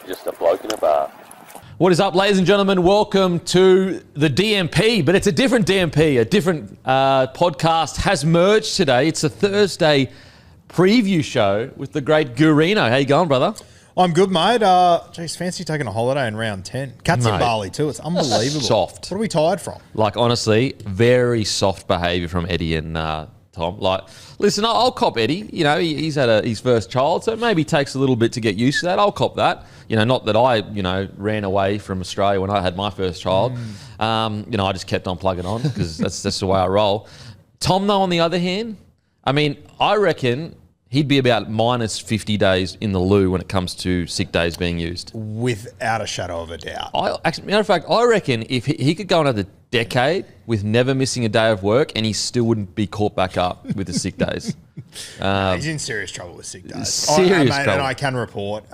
just a bloke in a bar. What is up, ladies and gentlemen? Welcome to the DMP, but it's a different DMP. A different podcast has merged today. It's a Thursday preview show with the great Gurino. How you going, brother? I'm good, mate. Geez, fancy taking a holiday in round 10. Cat's in Bali too. It's unbelievable. Soft. What are we tired from? Like, honestly, very soft behaviour from Eddy and Tom. Like, listen, I'll cop Eddy. You know, he's had his first child, so it maybe takes a little bit to get used to that. I'll cop that. You know, not that I, ran away from Australia when I had my first child. I just kept on plugging on because that's the way I roll. Tom, though, on the other hand, I mean, I reckon he'd be about minus 50 days in the loo when it comes to sick days being used. Without a shadow of a doubt. Matter of fact, I reckon if he could go another decade with never missing a day of work and he still wouldn't be caught back up with the sick days. He's in serious trouble with sick days. Serious trouble. And I can report,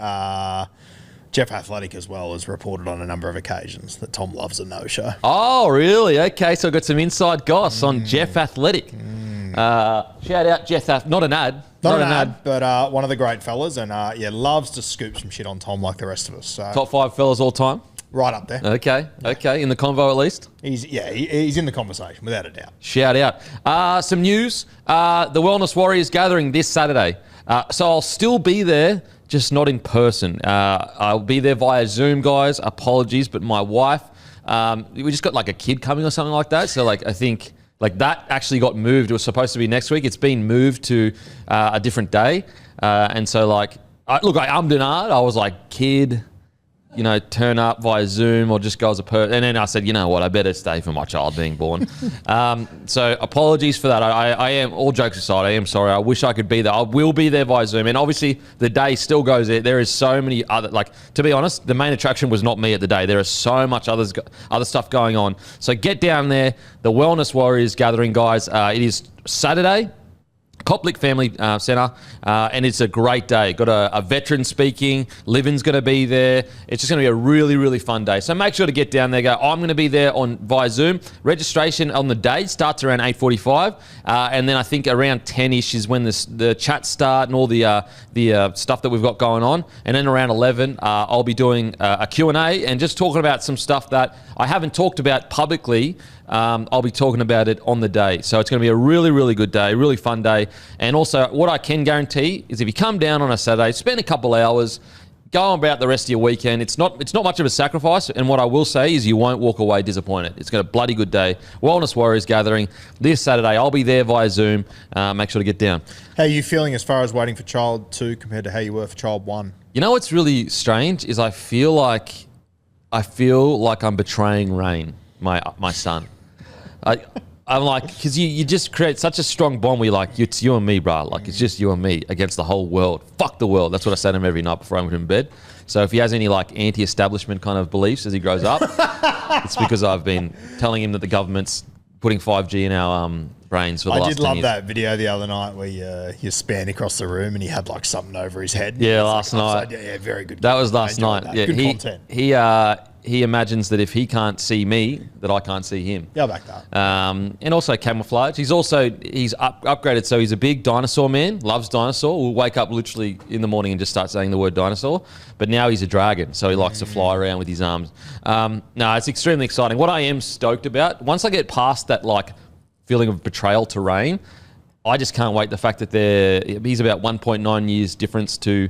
Jeff Athletic as well has reported on a number of occasions that Tom loves a no-show. Oh, really? Okay, so I've got some inside goss on Jeff Athletic. Shout out Jeff Not an ad. Not an ad, but one of the great fellas, and loves to scoop some shit on Tom like the rest of us. So. Top 5 fellas all time? Right up there. Okay, in the convo at least? He's in the conversation, without a doubt. Shout out. Some news. The Wellness Warriors gathering this Saturday. So I'll still be there, just not in person. I'll be there via Zoom, guys. Apologies, but my wife, we just got like a kid coming or something like that. So I think... that actually got moved. It was supposed to be next week. It's been moved to a different day. And so, I ummed and ahed. I was like, kid, turn up via Zoom or just go as a person. And then I said, you know what, I better stay for my child being born. So apologies for that. I am, all jokes aside, I am sorry. I wish I could be there. I will be there via Zoom. And obviously, the day still goes there. There is so many other, to be honest, the main attraction was not me at the day. There is so much other stuff going on. So get down there. The Wellness Warriors gathering, guys. It is Saturday. Coplick Family Centre, and it's a great day. Got a veteran speaking. Livin's going to be there. It's just going to be a really, really fun day. So make sure to get down there. I'm going to be there via Zoom. Registration on the day starts around 8:45, and then I think around 10ish is when the chats start and all the stuff that we've got going on. And then around 11, I'll be doing a Q&A and just talking about some stuff that I haven't talked about publicly. I'll be talking about it on the day. So it's going to be a really, really good day, really fun day. And also, what I can guarantee is if you come down on a Saturday, spend a couple hours, go about the rest of your weekend. It's not much of a sacrifice. And what I will say is you won't walk away disappointed. It's got a bloody good day. Wellness Warriors gathering this Saturday. I'll be there via Zoom. Make sure to get down. How are you feeling as far as waiting for child 2 compared to how you were for child 1? You know what's really strange is I feel like I'm betraying Rain, my son. I'm like, because you just create such a strong bond where you're like, it's you and me, bro. Like, it's just you and me against the whole world. Fuck the world. That's what I say to him every night before I put him in bed. So if he has any anti-establishment kind of beliefs as he grows up, it's because I've been telling him that the government's putting 5G in our brains for the last 10 years. I did love that video the other night where you spanned across the room and he had something over his head. Yeah, last night. Yeah, very good. That was last night. That. Yeah, good content. He imagines that if he can't see me, that I can't see him. Yeah, I'll back that. And also camouflage. He's upgraded, so he's a big dinosaur man, loves dinosaur. Will wake up literally in the morning and just start saying the word dinosaur. But now he's a dragon, so he likes to fly around with his arms. No, it's extremely exciting. What I am stoked about, once I get past that feeling of betrayal to Rain, I just can't wait. The fact that he's about 1.9 years difference to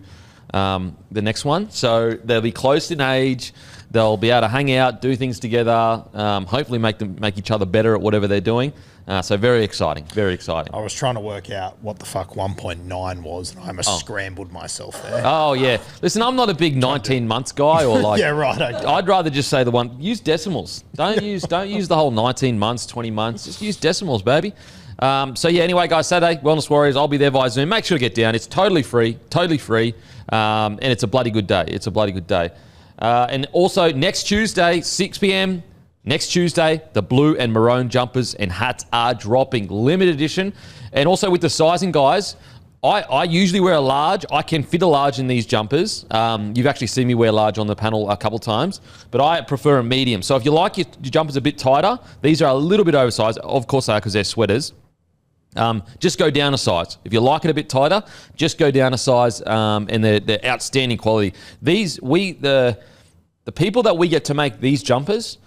the next one. So they'll be close in age. They'll be able to hang out, do things together, hopefully make each other better at whatever they're doing. So very exciting, very exciting. I was trying to work out what the fuck 1.9 was, and I almost scrambled myself there. Oh, yeah. Listen, I'm not a big 19 months guy or yeah, right. Okay. I'd rather just say use decimals. Don't use the whole 19 months, 20 months. Just use decimals, baby. Anyway, guys, Saturday, Wellness Warriors, I'll be there via Zoom. Make sure to get down. It's totally free. And it's a bloody good day. And also, next Tuesday, 6 p.m., the blue and maroon jumpers and hats are dropping. Limited edition. And also with the sizing, guys, I usually wear a large. I can fit a large in these jumpers. You've actually seen me wear large on the panel a couple times, but I prefer a medium. So if you like your jumpers a bit tighter, these are a little bit oversized. Of course they are because they're sweaters. Just go down a size. If you like it a bit tighter, just go down a size, and they're outstanding quality. The people that we get to make these jumpers,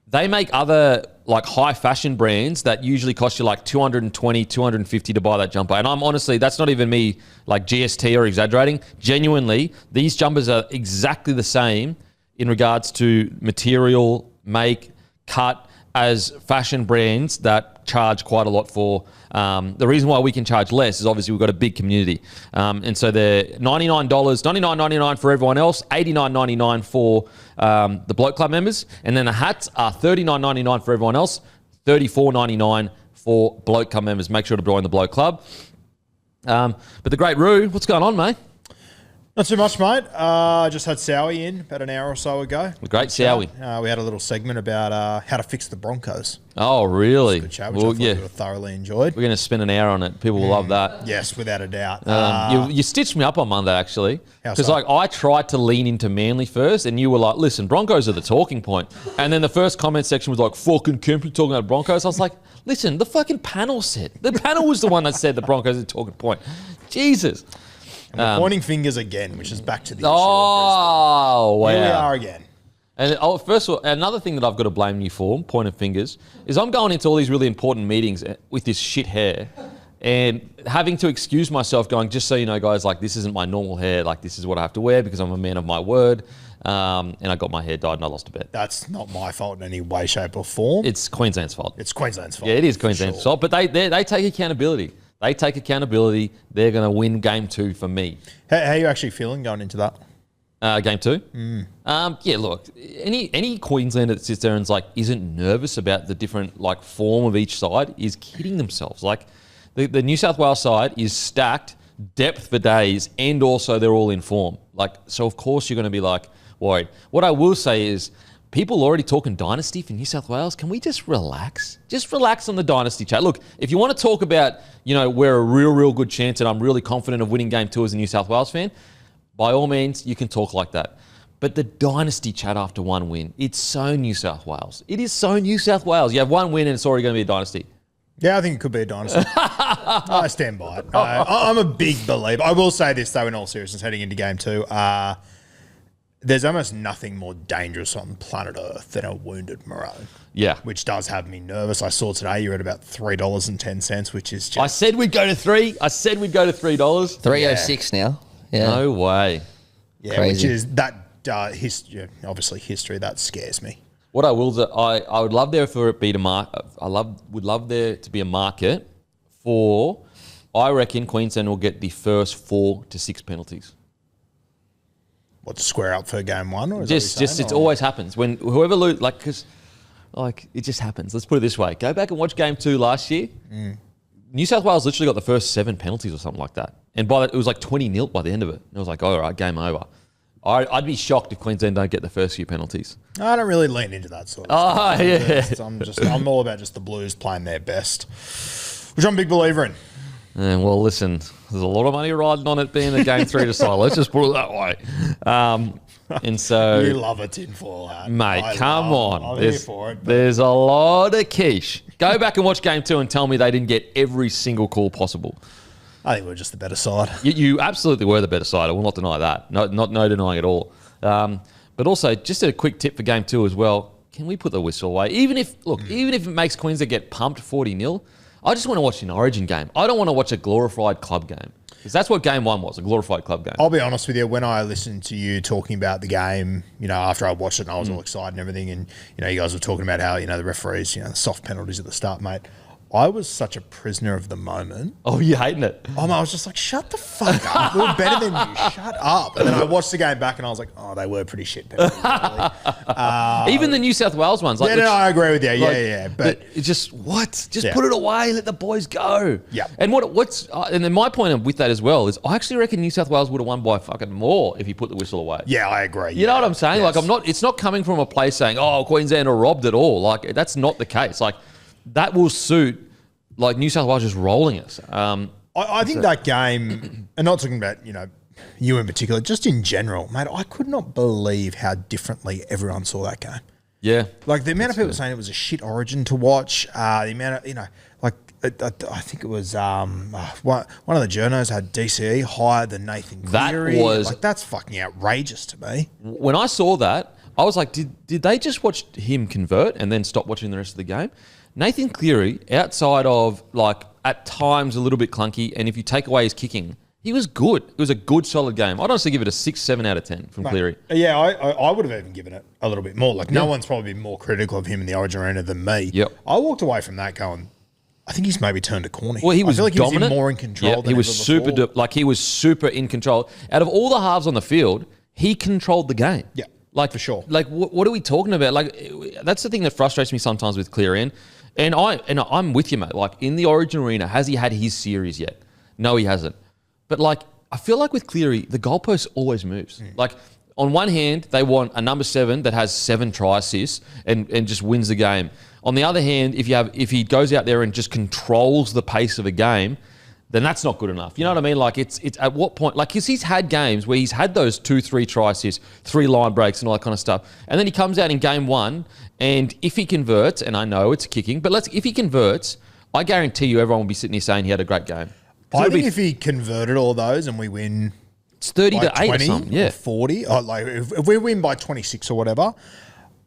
they make other like high fashion brands that usually cost you like $220, $250 to buy that jumper. And I'm honestly, that's not even me like GST or exaggerating. Genuinely, these jumpers are exactly the same in regards to material, make, cut as fashion brands that charge quite a lot for. The reason why we can charge less is obviously we've got a big community. And so they're $99, $99.99 for everyone else, $89.99 for the Bloke Club members. And then the hats are $39.99 for everyone else, $34.99 for Bloke Club members. Make sure to join the Bloke Club. But the great Roo, what's going on, mate? Not too much, mate. I just had Sowie in about an hour or so ago. The great Sowie. We had a little segment about how to fix the Broncos. Oh, really? Good chat, which I thought we thoroughly enjoyed. We're going to spend an hour on it. People will love that. Yes, without a doubt. You stitched me up on Monday, actually. Because so? I tried to lean into Manly first, and you were like, listen, Broncos are the talking point. And then the first comment section was like, fucking Kempy talking about Broncos. I was like, listen, the fucking panel said. The panel was the one that said the Broncos are the talking point. Jesus. And we're pointing fingers again, which is back to the issue. Oh, wow. Here we are again. And first of all, another thing that I've got to blame you for, pointing fingers, is I'm going into all these really important meetings with this shit hair and having to excuse myself going, just so you know, guys, like, this isn't my normal hair. Like, this is what I have to wear because I'm a man of my word. And I got my hair dyed and I lost a bet. That's not my fault in any way, shape or form. It's Queensland's fault. It's Queensland's fault. Yeah, it is Queensland's fault. But they take accountability. They take accountability. They're going to win game 2 for me. How are you actually feeling going into that? Game 2? Yeah, look, any Queenslander that sits there and is like, isn't nervous about the different like form of each side is kidding themselves. Like the New South Wales side is stacked, depth for days, and also they're all in form. Like, so of course you're going to be like worried. What I will say is, people already talking dynasty for New South Wales. Can we just relax? Just relax on the dynasty chat. Look, if you want to talk about, we're a real good chance and I'm really confident of winning game 2 as a New South Wales fan, by all means, you can talk like that. But the dynasty chat after one win, it's so New South Wales. It is so New South Wales. You have one win and it's already going to be a dynasty. Yeah, I think it could be a dynasty. I stand by it. I'm a big believer. I will say this, though, in all seriousness, heading into game 2, there's almost nothing more dangerous on planet Earth than a wounded Maroon. Yeah. Which does have me nervous. I saw today you're at about $3.10, which is just... I said we'd go to 3. I said we'd go to $3. $3.06 now. Yeah. No way. Yeah, Crazy. which is that obviously history, that scares me. What I will do, I would love there for it be to mark. Would love there to be a market for. I reckon Queensland will get the first 4 to 6 penalties. What, to square up for game 1? Or It always happens when whoever lose, because it just happens. Let's put it this way: go back and watch game 2 last year. New South Wales literally got the first 7 penalties or something like that, and it was like 20-0 by the end of it. It was like, all right, game over. I'd be shocked if Queensland don't get the first few penalties. I don't really lean into that sort of stuff. Yeah. I'm all about just the Blues playing their best, which I'm a big believer in. And well, listen, there's a lot of money riding on it being a game 3 to side. Let's just put it that way. And so... You love a tinfoil hat. Mate, come on. I'm here for it. There's a lot of quiche. Go back and watch game 2 and tell me they didn't get every single call possible. I think we're just the better side. You absolutely were the better side. I will not deny that. No denying at all. But also, just a quick tip for game 2 as well. Can we put the whistle away? Even if it makes Queensland get pumped 40-0, I just want to watch an Origin game. I don't want to watch a glorified club game. Because that's what game 1 was, a glorified club game. I'll be honest with you, when I listened to you talking about the game, after I watched it and I was all excited and everything, and, you guys were talking about how, the referees, the soft penalties at the start, mate. I was such a prisoner of the moment. Oh, you hating it? I was just like, shut the fuck up. We were better than you. Shut up. And then I watched the game back and I was like, oh, they were pretty shit penalties, really. Even the New South Wales ones. I agree with you. Yeah. But it's just, what? Just put it away. Let the boys go. Yeah. And and then my point with that as well is I actually reckon New South Wales would have won by fucking more if you put the whistle away. Yeah, I agree. You know what I'm saying? Yes. It's not coming from a place saying, oh, Queensland are robbed at all. Like, that's not the case. Like, that will suit New South Wales just rolling us. I think that game, and not talking about, you in particular, just in general, mate, I could not believe how differently everyone saw that game. Yeah. The amount of people saying it was a shit Origin to watch, the amount of, I think it was one of the journos had DCE higher than Nathan Cleary. That was that's fucking outrageous to me. When I saw that, I was like, did they just watch him convert and then stop watching the rest of the game? Nathan Cleary, outside of at times a little bit clunky, and if you take away his kicking, he was good. It was a good, solid game. I'd honestly give it a 6, 7 out of 10 from Cleary. Yeah, I would have even given it a little bit more. No one's probably been more critical of him in the Origin arena than me. Yep. I walked away from that going, I think he's maybe turned a corner. Well, he was I feel like dominant. He was more in control than he was ever super, before. he was super in control. Out of all the halves on the field, he controlled the game. Yeah, for sure. What are we talking about? That's the thing that frustrates me sometimes with Cleary. And I'm with you, mate. In the Origin arena, has he had his series yet? No, he hasn't. But I feel like with Cleary, the goalpost always moves. On one hand, they want a number 7 that has 7 try assists and just wins the game. On the other hand, if he goes out there and just controls the pace of a game, then that's not good enough. You know what I mean? It's at what point? Because he's had games where he's had those 2, 3 try assists, 3 line breaks and all that kind of stuff. And then he comes out in game 1, and if he converts, and I know it's kicking, but if he converts, I guarantee you everyone will be sitting here saying he had a great game. I think if he converted all those and we win, it's 30 to 8 or something, or 40. If we win by 26 or whatever,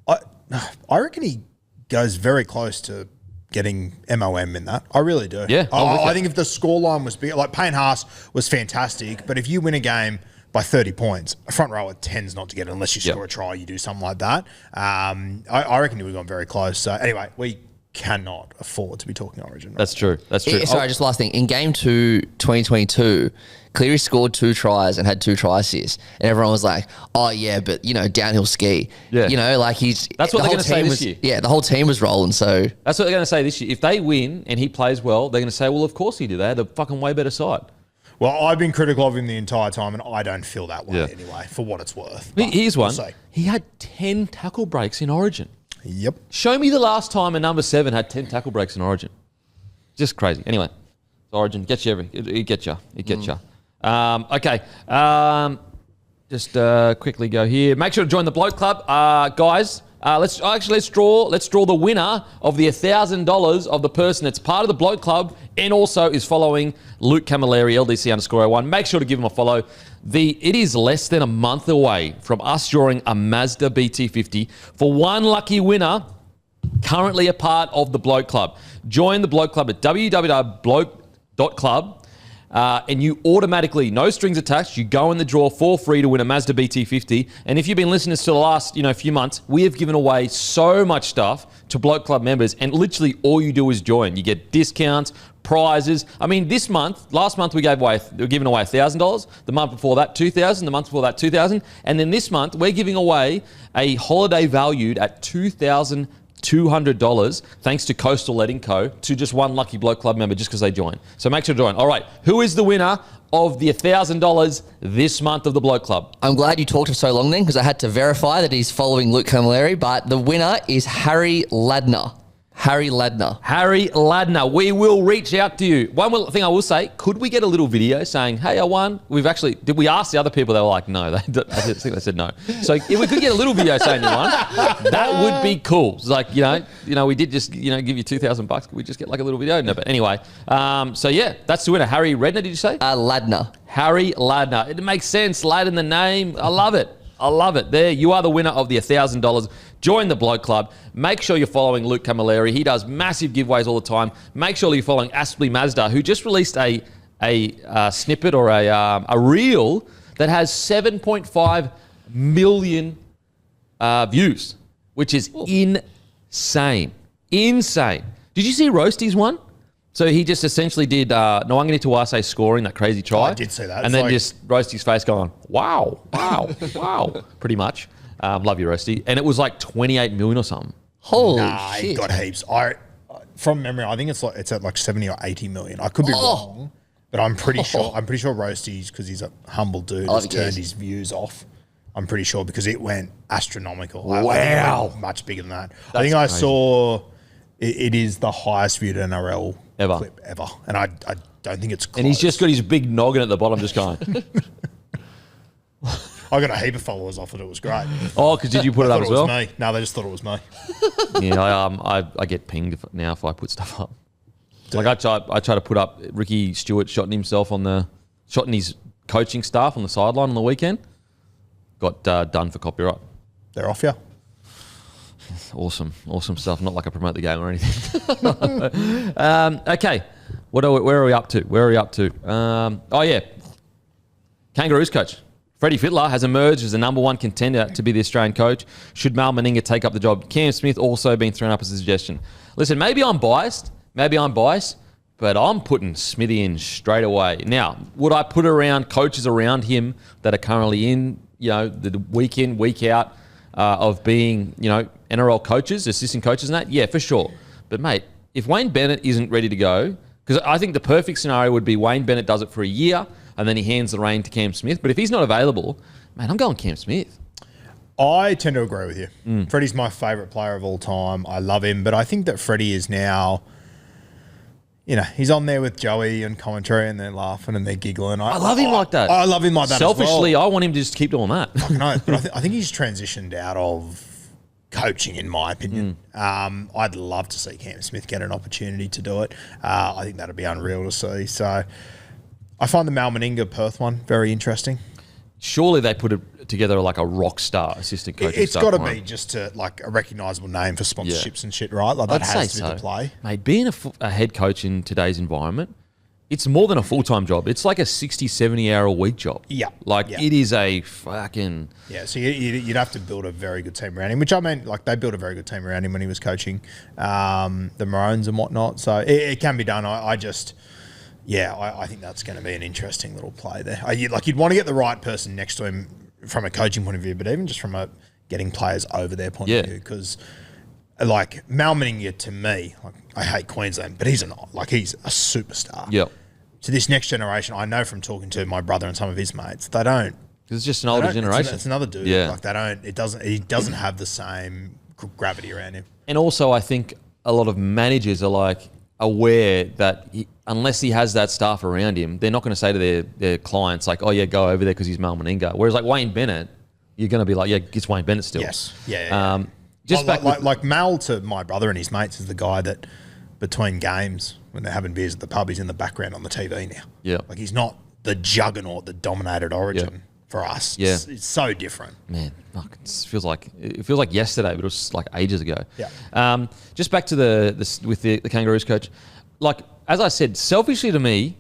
I reckon he goes very close to getting MOM in that. I really do. Yeah, I think if the scoreline was big, Payne Haas was fantastic, but if you win a game by 30 points, a front rower tends not to get it unless you score a try, you do something like that. I reckon he would have gone very close. So anyway, we cannot afford to be talking Origin. That's true. Sorry, just last thing. In game 2, 2022, Cleary scored 2 tries and had 2 try assists. And everyone was like, oh, yeah, but, downhill ski. Yeah. He's... That's what they're going to say this year. Yeah, the whole team was rolling, so... That's what they're going to say this year. If they win and he plays well, they're going to say, well, of course he did. They had a fucking way better side. Well, I've been critical of him the entire time, and I don't feel that way anyway, for what it's worth. Here's one. He had 10 tackle breaks in Origin. Yep. Show me the last time a number 7 had 10 tackle breaks in Origin. Just crazy. Anyway, Origin gets you it gets you. It gets you. Okay. Just quickly go here. Make sure to join the Bloke Club, guys. Let's draw the winner of the $1,000 of the person that's part of the Bloke Club and also is following Luke Camilleri, LDC_01. Make sure to give him a follow. It is less than a month away from us drawing a Mazda BT50 for one lucky winner currently a part of the Bloke Club. Join the Bloke Club at www.bloke.club. And you automatically, no strings attached, you go in the draw for free to win a Mazda BT50. And if you've been listening to the last few months, we have given away so much stuff to Bloke Club members, and literally all you do is join. You get discounts, prizes. I mean, last month we were giving away $1,000. The month before that, $2,000. The month before that, $2,000. And then this month we're giving away a holiday valued at $2,200 thanks to Coastal Letting Co. to just one lucky Bloke Club member just because they join. So make sure to join. All right, who is the winner of the $1,000 this month of the Bloke Club? I'm glad you talked for so long then because I had to verify that he's following Luke Camilleri, but the winner is Harry Ladner. Harry Ladner. We will reach out to you. One thing I will say, could we get a little video saying, hey, I won? Did we ask the other people? They were like, no. I think they said no. So if we could get a little video saying you won, that would be cool. It's like, we did just, give you $2,000. Could we just get like a little video? No, but anyway. So yeah, that's the winner. Harry Redner, did you say? Ladner. Harry Ladner. It makes sense. Lad in the name. I love it. There, you are the winner of the $1,000. Join the Bloke Club. Make sure you're following Luke Camilleri. He does massive giveaways all the time. Make sure you're following Aspley Mazda, who just released a snippet or a reel that has 7.5 million views, which is insane. Insane. Did you see Roasty's one? So he just essentially did Nwangani Tuwase scoring that crazy try. I did see that. And then just Roasty's face going, wow, pretty much. Love you, Roasty. And it was like 28 million or something. Holy shit. He got heaps. From memory, I think it's at like 70 or 80 million. I could be wrong, but I'm pretty sure. I'm pretty sure Roasty's, because he's a humble dude, has turned his views off. I'm pretty sure because it went astronomical. Wow. I think it went much bigger than that. I think I saw it is the highest viewed NRL clip ever. And I don't think it's close. And he's just got his big noggin at the bottom just going. I got a heap of followers off it. It was great. Oh, because did you put it up as well? Me. No, they just thought it was me. Yeah, I get pinged now if I put stuff up. Like I try to put up Ricky Stewart shotting his coaching staff on the sideline on the weekend. Got done for copyright. They're off you. Awesome stuff. Not like I promote the game or anything. Okay, where are we up to? Kangaroos coach Freddie Fittler has emerged as the number one contender to be the Australian coach. Should Mal Meninga take up the job? Cam Smith also been thrown up as a suggestion. Listen, maybe I'm biased, but I'm putting Smithy in straight away. Now, would I put around coaches around him that are currently in, the week in, week out of being, NRL coaches, assistant coaches and that? Yeah, for sure. But, mate, if Wayne Bennett isn't ready to go, because I think the perfect scenario would be Wayne Bennett does it for a year and then he hands the rein to Cam Smith. But if he's not available, man, I'm going Cam Smith. I tend to agree with you. Freddie's my favourite player of all time. I love him. But I think that Freddie is now... he's on there with Joey and commentary and they're laughing and they're giggling. I love him like that. I love him like that Selfishly, as well. I want him to just keep doing that. No, but I think he's transitioned out of coaching, in my opinion. I'd love to see Cam Smith get an opportunity to do it. I think that'd be unreal to see. So I find the Mal Meninga Perth one very interesting. Surely they put it together like a rock star assistant coach. It's got to be just a recognisable name for sponsorships and shit, right? Like that has to be the play. Mate, being a head coach in today's environment, it's more than a full-time job. It's like a 60, 70-hour-a-week job. Yeah. It is a fucking... Yeah, so you'd have to build a very good team around him, which I mean, they built a very good team around him when he was coaching the Maroons and whatnot. So it can be done. I think that's going to be an interesting little play there. You'd want to get the right person next to him from a coaching point of view, but even just from a getting players over their point of view, because Mal Meninga, to me, I hate Queensland, but he's a superstar. Yep. To this next generation, I know from talking to my brother and some of his mates, they don't. It's just an older generation. It's another dude. Yeah. He doesn't have the same gravity around him. And also, I think a lot of managers are aware that unless he has that staff around him, they're not going to say to their clients go over there because he's Mal Meninga. Whereas Wayne Bennett, you're going to be it's Wayne Bennett still. Yes. Yeah. Just Mal to my brother and his mates is the guy that between games when they're having beers at the pub, he's in the background on the TV now. Yeah. He's not the juggernaut that dominated Origin for us. Yeah. It's so different. Man, it feels like yesterday, but it was ages ago. Yeah. Just back to the Kangaroos coach. As I said, selfishly to me,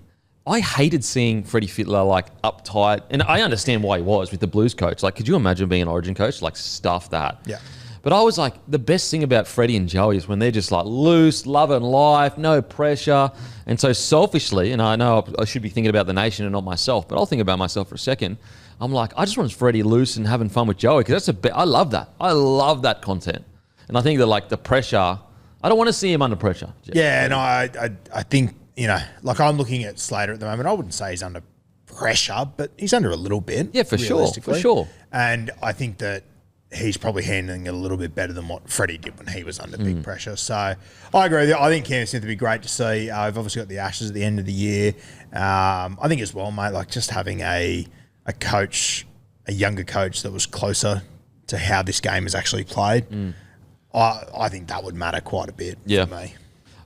I hated seeing Freddie Fittler uptight, and I understand why he was with the Blues coach. Could you imagine being an Origin coach? Stuff that. Yeah. But I was the best thing about Freddie and Joey is when they're just loose, loving life, no pressure. And so selfishly, and I know I should be thinking about the nation and not myself, but I'll think about myself for a second. I'm I just want Freddie loose and having fun with Joey because I love that. I love that content. And I think that the pressure, I don't want to see him under pressure. Yeah, and I think, I'm looking at Slater at the moment. I wouldn't say he's under pressure, but he's under a little bit. Yeah, for sure. And I think that he's probably handling it a little bit better than what Freddie did when he was under big pressure. So I agree with you. I think Cam Smith would be great to see. We've obviously got the Ashes at the end of the year. I think as well, mate, just having a coach, a younger coach that was closer to how this game is actually played, I think that would matter quite a bit for me.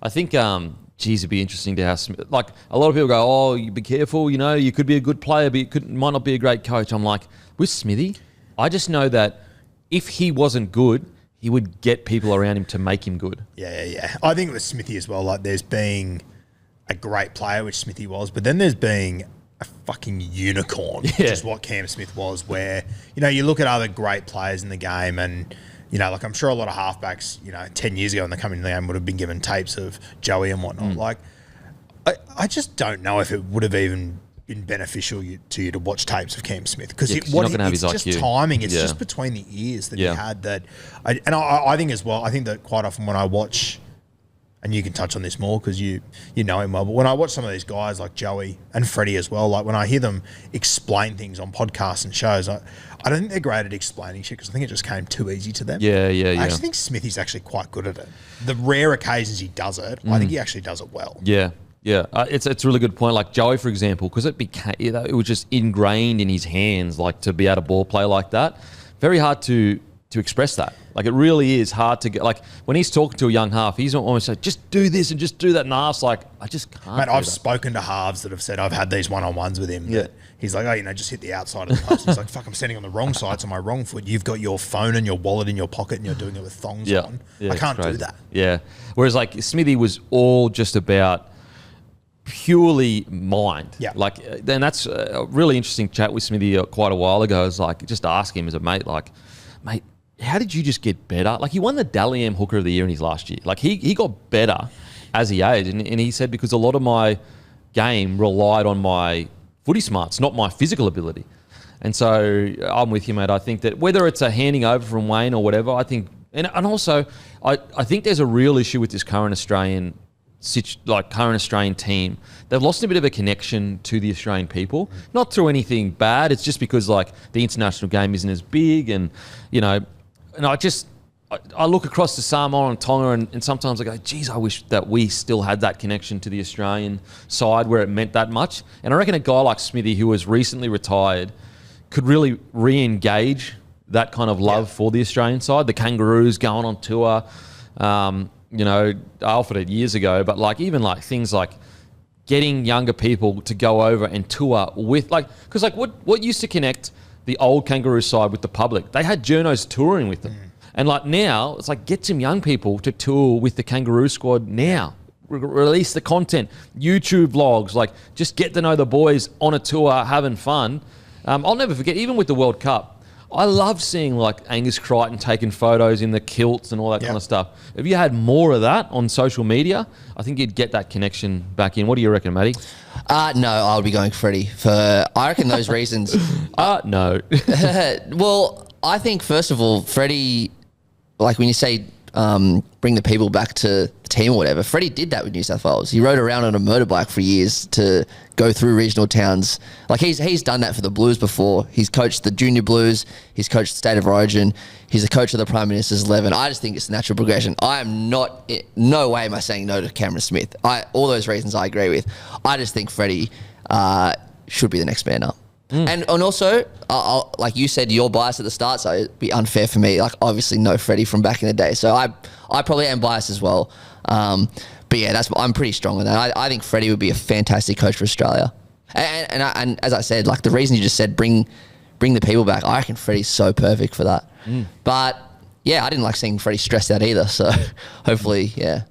I think, it'd be interesting to have Smith. A lot of people go, oh, you be careful, you could be a good player, but you might not be a great coach. I'm with Smithy, I just know that if he wasn't good, he would get people around him to make him good. Yeah. I think with Smithy as well, there's being a great player, which Smithy was, but then there's being a fucking unicorn, which is what Cam Smith was, where, you look at other great players in the game and, I'm sure a lot of halfbacks, 10 years ago when they come into the game would have been given tapes of Joey and whatnot. I just don't know if it would have even been beneficial to you to watch tapes of Cam Smith because it's just timing. It's just between the ears that he had that. I think as well, I think that quite often when I watch, and you can touch on this more because you know him well, but when I watch some of these guys like Joey and Freddie as well, when I hear them explain things on podcasts and shows, I don't think they're great at explaining shit because I think it just came too easy to them. Yeah. I actually think Smithy's actually quite good at it. The rare occasions he does it, I think he actually does it well. Yeah. Yeah, it's a really good point. Like Joey, for example, because it was just ingrained in his hands, to be able to ball play like that. Very hard to to express that. Like, it really is hard to get. Like, when he's talking to a young half, he's almost like, just do this and just do that. And the half's like, I just can't. Mate, I've spoken to halves that have said I've had these one-on-ones with him. Yeah. He's like, oh, just hit the outside of the post. He's like, fuck, I'm standing on the wrong side, so my wrong foot. You've got your phone and your wallet in your pocket and you're doing it with thongs on. Yeah, I can't do that. Yeah. Whereas, like, Smithy was all just about purely mind. Yeah. Like, then that's a really interesting chat with Smithy quite a while ago. I was like, just ask him as a mate, like, mate, how did you just get better? Like, he won the Dally M Hooker of the Year in his last year. Like, he got better as he aged. And he said, because a lot of my game relied on my footy smarts, not my physical ability. And so I'm with you, mate. I think that whether it's a handing over from Wayne or whatever, I think, and also I think there's a real issue with this current Australian team. They've lost a bit of a connection to the Australian people, not through anything bad. It's just because, like, the international game isn't as big, and I look across to Samoa and Tonga, and sometimes I go, geez, I wish that we still had that connection to the Australian side where it meant that much. And I reckon a guy like Smithy, who was recently retired, could really re-engage that kind of love for the Australian side. The Kangaroos going on tour. I offered it years ago, but like, even like things like getting younger people to go over and tour with, like, because like what used to connect the old Kangaroo side with the public? They had journos touring with them. And like, now it's like, get some young people to tour with the Kangaroo squad now. Release the content, YouTube vlogs, like, just get to know the boys on a tour, having fun. I'll never forget, even with the World Cup, I love seeing like Angus Crichton taking photos in the kilts and all that kind of stuff. If you had more of that on social media, I think you'd get that connection back in. What do you reckon, Matty? No, I would be going Freddie I reckon those reasons. No. Well, I think, first of all, Freddie, like when you say bring the people back to the team or whatever, Freddie did that with New South Wales. He rode around on a motorbike for years to go through regional towns. Like, he's done that for the Blues before. He's coached the Junior Blues. He's coached State of Origin. He's a coach of the Prime Minister's 11. I just think it's a natural progression. I am not, no way am I saying no to Cameron Smith. All those reasons I agree with. I just think Freddie should be the next man up. And also, like you said, you're biased at the start, so it'd be unfair for me. Like, obviously, no Freddie from back in the day, so I probably am biased as well. But yeah, I'm pretty strong on that. I think Freddie would be a fantastic coach for Australia. And as I said, like the reason you just said, bring the people back, I reckon Freddie's so perfect for that. But yeah, I didn't like seeing Freddie stressed out either. So hopefully, yeah.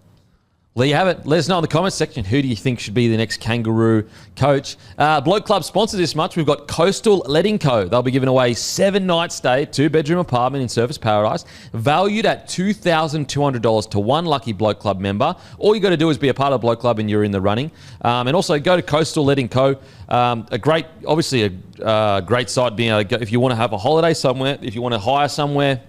There you have it. Let us know in the comments section, who do you think should be the next Kangaroo coach? Bloke Club sponsors this much. We've got Coastal Letting Co. They'll be giving away 7-night stay, 2-bedroom apartment in Surfers Paradise, valued at $2,200 to one lucky Bloke Club member. All you got to do is be a part of Bloke Club and you're in the running. And also go to Coastal Letting Co. A great site being able to go if you want to have a holiday somewhere, if you want to hire somewhere.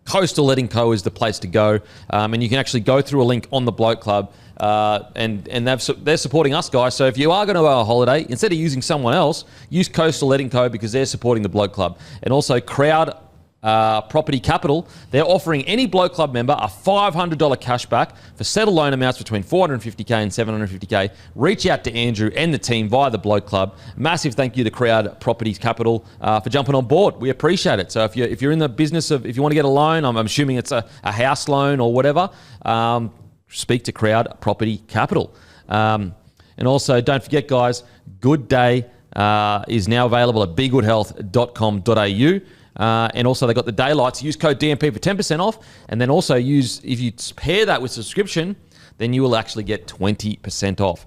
Coastal Letting Co. is the place to go, and you can actually go through a link on the Bloke Club, and they're supporting us, guys. So if you are going to go on a holiday, instead of using someone else, use Coastal Letting Co. because they're supporting the Bloke Club. And also Crowd Property Capital, they're offering any Bloke Club member a $500 cashback for settled loan amounts between $450K and $750K. Reach out to Andrew and the team via the Bloke Club. Massive thank you to Crowd Property Capital for jumping on board. We appreciate it. So if you're in the business of, if you want to get a loan, I'm assuming it's a house loan or whatever, speak to Crowd Property Capital. And also, don't forget, guys, Good Day is now available at begoodhealth.com.au. And also they got the daylights. Use code DMP for 10% off. And then also if you pair that with subscription, then you will actually get 20% off.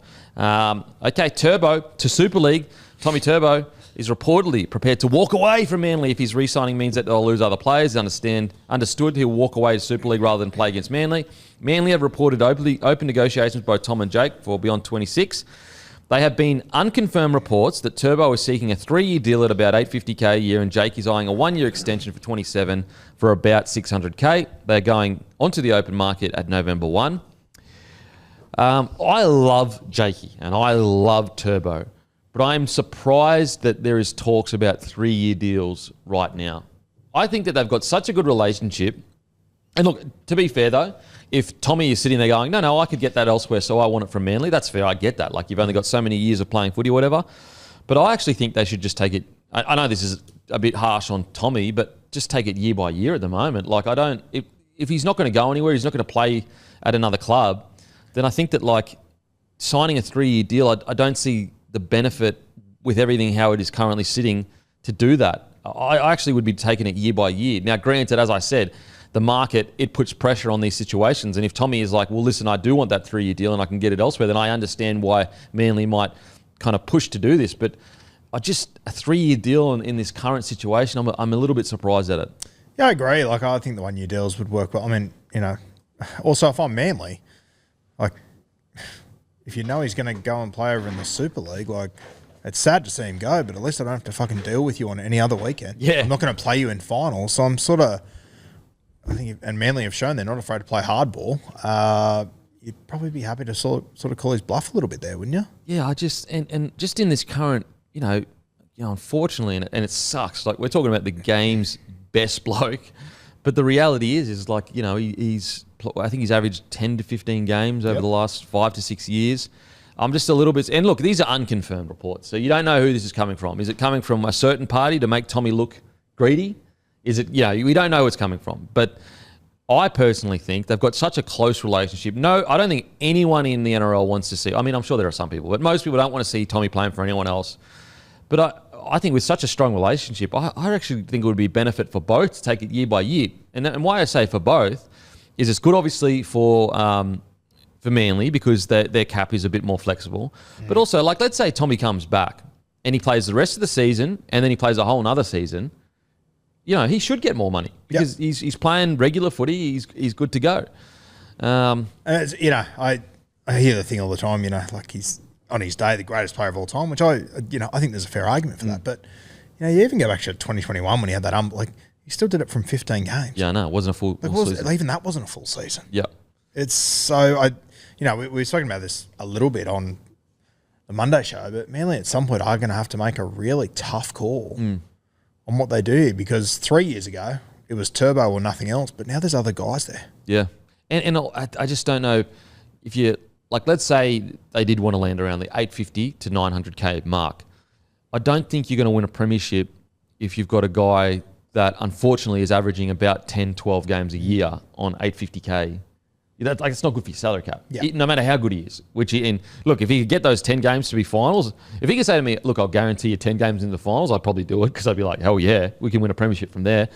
Okay, Turbo to Super League. Tommy Turbo is reportedly prepared to walk away from Manly if his re-signing means that they'll lose other players. Understood he'll walk away to Super League rather than play against Manly. Manly have reported open negotiations with both Tom and Jake for beyond 26. They have been unconfirmed reports that Turbo is seeking a 3-year deal at about $850K a year, and Jake is eyeing a 1-year extension for 27 for about $600K. They're going onto the open market at November 1. I love Jakey and I love Turbo, but I'm surprised that there is talks about 3-year deals right now. I think that they've got such a good relationship. And look, to be fair though, if Tommy is sitting there going, no, I could get that elsewhere, so I want it from Manly, that's fair, I get that. Like, you've only got so many years of playing footy or whatever. But I actually think they should just take it. I know this is a bit harsh on Tommy, but just take it year by year at the moment. Like, if he's not going to go anywhere, he's not going to play at another club, then I think that, like, signing a 3-year deal, I don't see the benefit with everything how it is currently sitting to do that. I actually would be taking it year by year. Now, granted, as I said, the market, it puts pressure on these situations. And if Tommy is like, well, listen, I do want that 3-year deal and I can get it elsewhere, then I understand why Manly might kind of push to do this. But a 3-year deal in this current situation, I'm a little bit surprised at it. Yeah, I agree. Like, I think the 1-year deals would work well. I mean, also if I'm Manly, like, if you know he's going to go and play over in the Super League, like, it's sad to see him go, but at least I don't have to fucking deal with you on any other weekend. Yeah. I'm not going to play you in finals, so I'm sort of, I think, and Manly have shown they're not afraid to play hardball. You'd probably be happy to sort of call his bluff a little bit there, wouldn't you? Yeah, and just in this current, unfortunately, and it sucks. Like, we're talking about the game's best bloke, but the reality is like, I think he's averaged 10 to 15 games over the last 5 to 6 years. I'm just a little bit, and look, these are unconfirmed reports, so you don't know who this is coming from. Is it coming from a certain party to make Tommy look greedy? Is it, we don't know where it's coming from. But I personally think they've got such a close relationship. No, I don't think anyone in the NRL wants to see, I mean, I'm sure there are some people, but most people don't want to see Tommy playing for anyone else. But I think with such a strong relationship, I actually think it would be a benefit for both to take it year by year. And why I say for both is it's good, obviously, for Manly because their cap is a bit more flexible. But also, like, let's say Tommy comes back and he plays the rest of the season and then he plays a whole nother season. He should get more money because he's playing regular footy. He's good to go. And it's, I hear the thing all the time, like he's on his day the greatest player of all time, which I think there's a fair argument for that. But you even go back to 2021 when he had that he still did it from 15 games. Yeah, no, it wasn't a full season. Even that wasn't a full season. Yeah. It's so, we were talking about this a little bit on the Monday show, but Manly at some point are going to have to make a really tough call on what they do, because 3 years ago it was Turbo or nothing else, but now there's other guys there. Yeah. And I just don't know if you, like, let's say they did want to land around the 850 to 900K mark. I don't think you're going to win a premiership if you've got a guy that unfortunately is averaging about 10, 12 games a year on 850K. It's not good for your salary cap, no matter how good he is. Look, if he could get those 10 games to be finals, if he could say to me, look, I'll guarantee you 10 games in the finals, I'd probably do it, because I'd be like, hell yeah, we can win a premiership from there.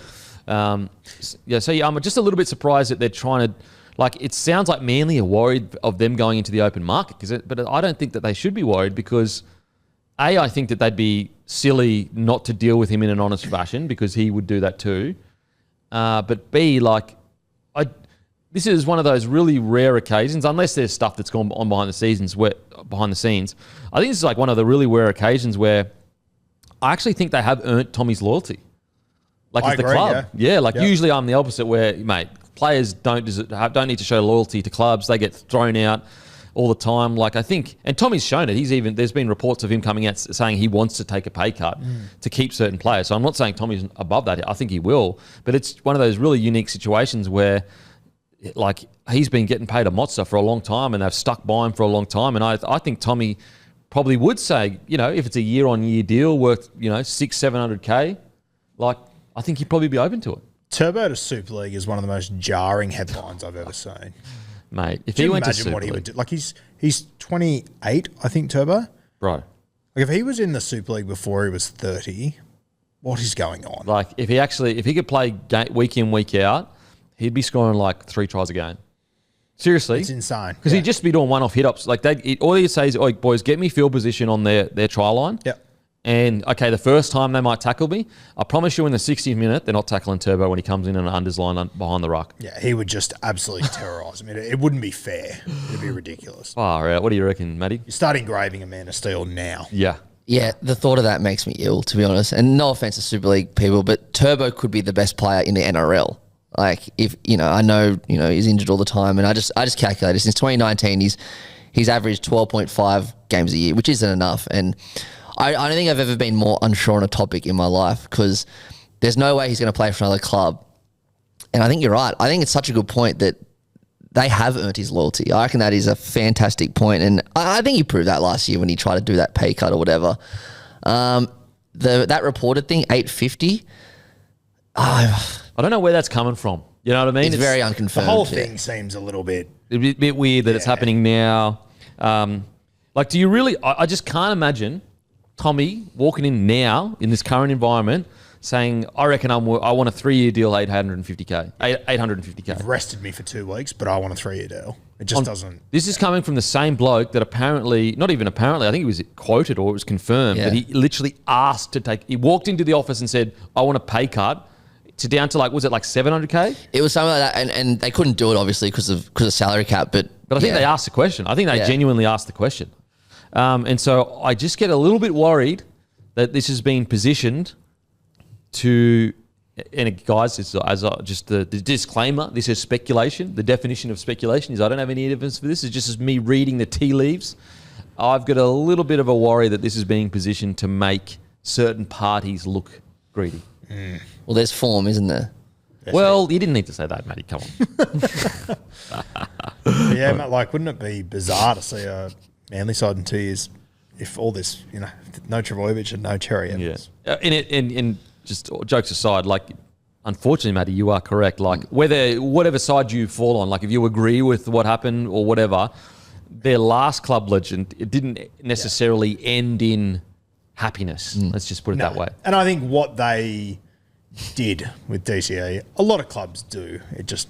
I'm just a little bit surprised that they're trying to, like, it sounds like Manly are worried of them going into the open market, but I don't think that they should be worried, because I think that they'd be silly not to deal with him in an honest fashion, because he would do that too. But B, like, this is one of those really rare occasions, unless there's stuff that's gone on behind the scenes. I think this is like one of the really rare occasions where I actually think they have earned Tommy's loyalty. Like, as the club. Yeah, usually I'm the opposite, where, mate, players don't need to show loyalty to clubs. They get thrown out all the time. Like, I think, and Tommy's shown it. There's been reports of him coming out saying he wants to take a pay cut to keep certain players. So I'm not saying Tommy's above that. I think he will. But it's one of those really unique situations where, like, he's been getting paid a mozza for a long time and they've stuck by him for a long time. And I think Tommy probably would say, if it's a year-on-year deal worth, 600-700K, like, I think he'd probably be open to it. Turbo to Super League is one of the most jarring headlines I've ever seen. Mate, if he went to Super League, he would do? Like, he's 28, I think, Turbo. Bro. Like, if he was in the Super League before he was 30, what is going on? Like, if he could play week in, week out, he'd be scoring like 3 tries a game. Seriously. It's insane. Because he'd just be doing one-off hit-ups. Like, all he'd say is, "Oh, boys, get me field position on their try line." Yep. And, okay, the first time they might tackle me, I promise you in the 60th minute, they're not tackling Turbo when he comes in and unders line behind the ruck. Yeah, he would just absolutely terrorise him. It wouldn't be fair. It'd be ridiculous. Far out. What do you reckon, Matty? You're starting graving a man of steel now. Yeah. Yeah, the thought of that makes me ill, to be honest. And no offense to Super League people, but Turbo could be the best player in the NRL. Like, if I know he's injured all the time, and I just calculated since 2019 he's averaged 12.5 games a year, which isn't enough. And I don't think I've ever been more unsure on a topic in my life, because there's no way he's going to play for another club. And I think you're right. I think it's such a good point that they have earned his loyalty. I reckon that is a fantastic point, and I think he proved that last year when he tried to do that pay cut or whatever. that reported thing, 850. I don't know where that's coming from. You know what I mean? It's very The unconfirmed. whole thing seems a little bit. a bit weird that it's happening now. Like, do you really? I just can't imagine Tommy walking in now in this current environment saying, "I reckon I want a 3-year deal, 850k, 850k." You've rested me for 2 weeks, but I want a 3-year deal. It just doesn't. This is coming from the same bloke that apparently, not even apparently, I think it was quoted or it was confirmed that he literally asked to take. He walked into the office and said, "I want a pay cut." To down to like, was it like 700k? It was something like that, and they couldn't do it obviously because of salary cap. But I think they asked the question. I think they genuinely asked the question. And so I just get a little bit worried that this has been positioned to, and guys, just the disclaimer, this is speculation. The definition of speculation is I don't have any evidence for this. It's just me reading the tea leaves. I've got a little bit of a worry that this is being positioned to make certain parties look greedy. Well, there's form, isn't there? Well, you didn't need to say that, Matty. Come on. Yeah, Matt, like, wouldn't it be bizarre to see a Manly side in 2 years if all this, no Trbojevic and no Cherry Evans? Yeah. And just jokes aside, like, unfortunately, Matty, you are correct. Like, whatever side you fall on, like, if you agree with what happened or whatever, their last club legend, it didn't necessarily end in happiness. Let's just put it that way. And I think what they did with DCE, a lot of clubs do. It just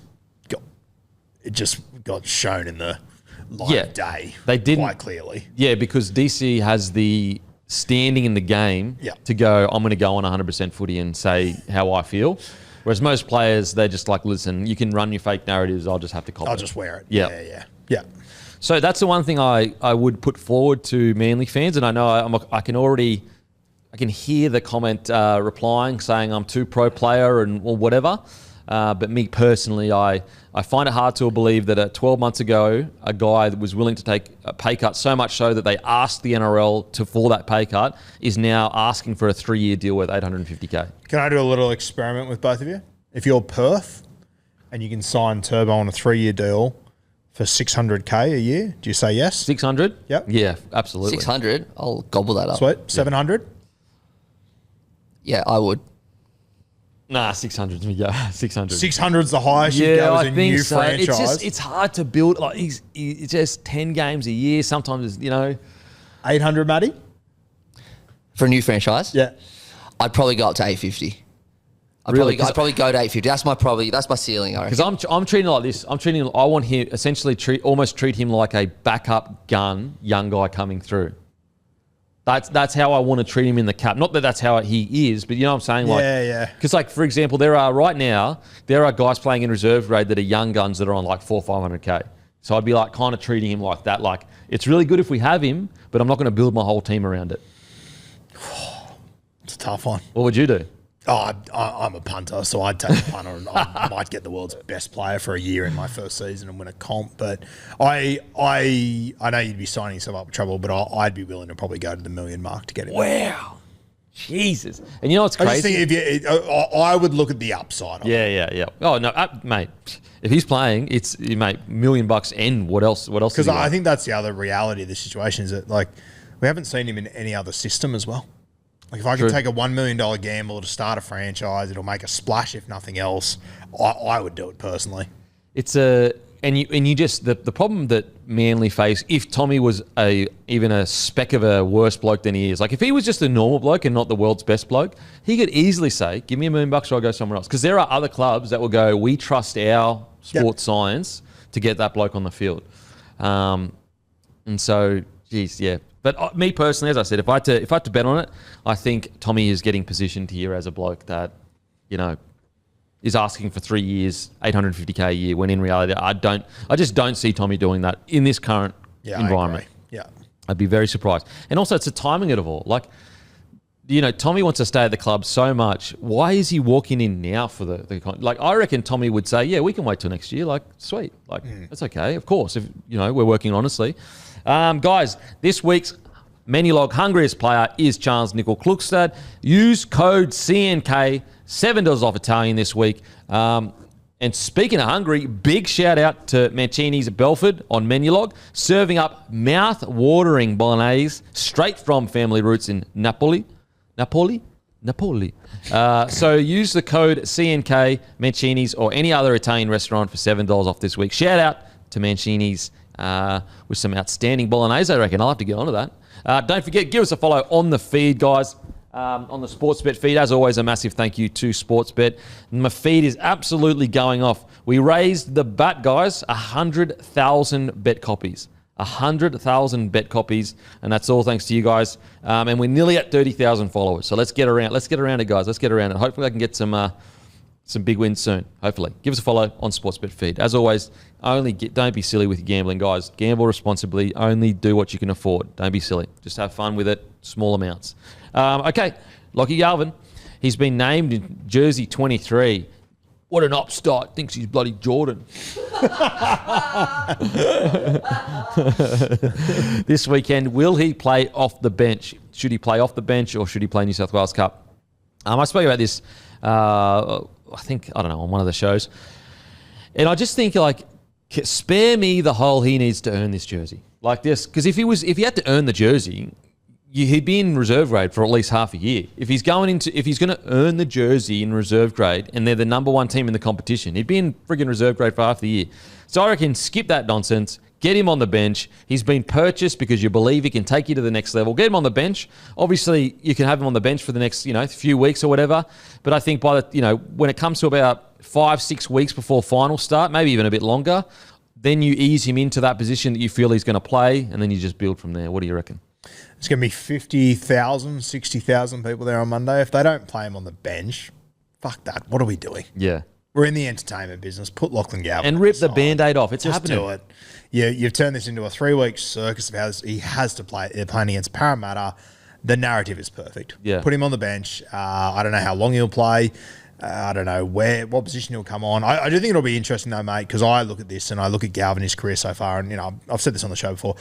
got shown in the light of day. They didn't quite clearly. Yeah, because DC has the standing in the game to go, I'm going to go on 100% footy and say how I feel. Whereas most players, they're just like, listen, you can run your fake narratives. I'll just have to copy. I'll just wear it. Yeah. So that's the one thing I would put forward to Manly fans, and I know I can hear the comment replying saying I'm too pro player or whatever. But me personally, I find it hard to believe that 12 months ago, a guy that was willing to take a pay cut so much so that they asked the NRL for that pay cut is now asking for a 3-year deal worth 850k. Can I do a little experiment with both of you? If you're Perth and you can sign Turbo on a 3-year deal for 600k a year, do you say yes? 600? Yep. Yeah, absolutely. 600, I'll gobble that up. Sweet. 700? Yeah, I would. Nah, 600's me go. 600. 600's the highest you go as a new franchise. It's hard to build. Like it's just 10 games a year. Sometimes 800, Matty? For a new franchise? Yeah. I'd probably go up to 850. I'd probably go to 850. That's my ceiling, I reckon. Because I'm treating it like this. I want him essentially almost treat him like a backup gun young guy coming through. That's how I want to treat him in the cap. Not that that's how he is, but you know what I'm saying? Yeah. Because, like, for example, there are guys playing in reserve grade that are young guns that are on like 400-500k. So I'd be like kind of treating him like that. Like, it's really good if we have him, but I'm not going to build my whole team around it. It's a tough one. What would you do? Oh, I'm a punter, so I'd take a punter and I might get the world's best player for a year in my first season and win a comp. But I know you'd be signing yourself up for trouble, but I'd be willing to probably go to the $1 million mark to get him. Wow. Jesus. And you know what's crazy? I just think I would look at the upside. Yeah. Oh, no, mate. If he's playing, it's, mate, $1 million and what else? Because I think that's the other reality of the situation is that, like, we haven't seen him in any other system as well. Like, if I could take a $1 million gamble to start a franchise, it'll make a splash if nothing else. I would do it personally. It's the problem that Manly face, if Tommy was even a speck of a worse bloke than he is, like if he was just a normal bloke and not the world's best bloke, he could easily say, give me $1 million or I'll go somewhere else. Because there are other clubs that will go, we trust our sports science to get that bloke on the field. And so, geez, yeah. But me personally, as I said, if I had to bet on it, I think Tommy is getting positioned here as a bloke that, is asking for 3 years, 850k a year, when in reality, I just don't see Tommy doing that in this current environment. Yeah. I'd be very surprised. And also, it's the timing of it all. Like, Tommy wants to stay at the club so much. Why is he walking in now for the like? I reckon Tommy would say, yeah, we can wait till next year. Like, sweet. Like, that's okay. Of course, if, we're working honestly. Guys, this week's Menulog hungriest player is Charles Nickel-Klukstad. Use code CNK, $7 off Italian this week. And speaking of hungry, big shout out to Mancini's at Belford on Menulog, serving up mouth-watering bolognese straight from family roots in Napoli. Napoli. So use the code CNK, Mancini's, or any other Italian restaurant for $7 off this week. Shout out to Mancini's with some outstanding bolognese, I reckon. I'll have to get onto that. Don't forget, give us a follow on the feed, guys. On the Sportsbet feed. As always, a massive thank you to Sportsbet. My feed is absolutely going off. We raised the bet, guys, 100,000 bet copies. 100,000 bet copies, and that's all thanks to you guys. And we're nearly at 30,000 followers. So let's get around it, guys. Let's get around it. Hopefully I can get some big wins soon. Hopefully. Give us a follow on Sportsbet feed. As always, don't be silly with your gambling, guys. Gamble responsibly. Only do what you can afford. Don't be silly. Just have fun with it. Small amounts. Okay, Lockie Galvin. He's been named in jersey 23. What an upstart. Thinks he's bloody Jordan. This weekend, will he play off the bench? Should he play off the bench or should he play New South Wales Cup? I spoke about this, I don't know, on one of the shows. And I just think, like, spare me the whole he needs to earn this jersey. Like this, because if he had to earn the jersey, he'd be in reserve grade for at least half a year. If he's going to earn the jersey in reserve grade and they're the number one team in the competition, he'd be in friggin' reserve grade for half the year. So I reckon skip that nonsense. Get him on the bench. He's been purchased because you believe he can take you to the next level. Get him on the bench. Obviously, you can have him on the bench for the next, few weeks or whatever. But I think when it comes to about 5-6 weeks before final start, maybe even a bit longer, then you ease him into that position that you feel he's going to play, and then you just build from there. What do you reckon? It's going to be 50,000, 60,000 people there on Monday. If they don't play him on the bench, fuck that. What are we doing? Yeah. We're in the entertainment business. Put Lachlan Galvin and rip the Band-Aid off. It's just happening. Do it. You've turned this into a 3-week circus of how he has to play. They're playing against Parramatta. The narrative is perfect. Yeah. Put him on the bench. I don't know how long he'll play. I don't know what position he'll come on. I do think it'll be interesting though, mate, because I look at this and I look at Galvin, his career so far, and I've said this on the show before.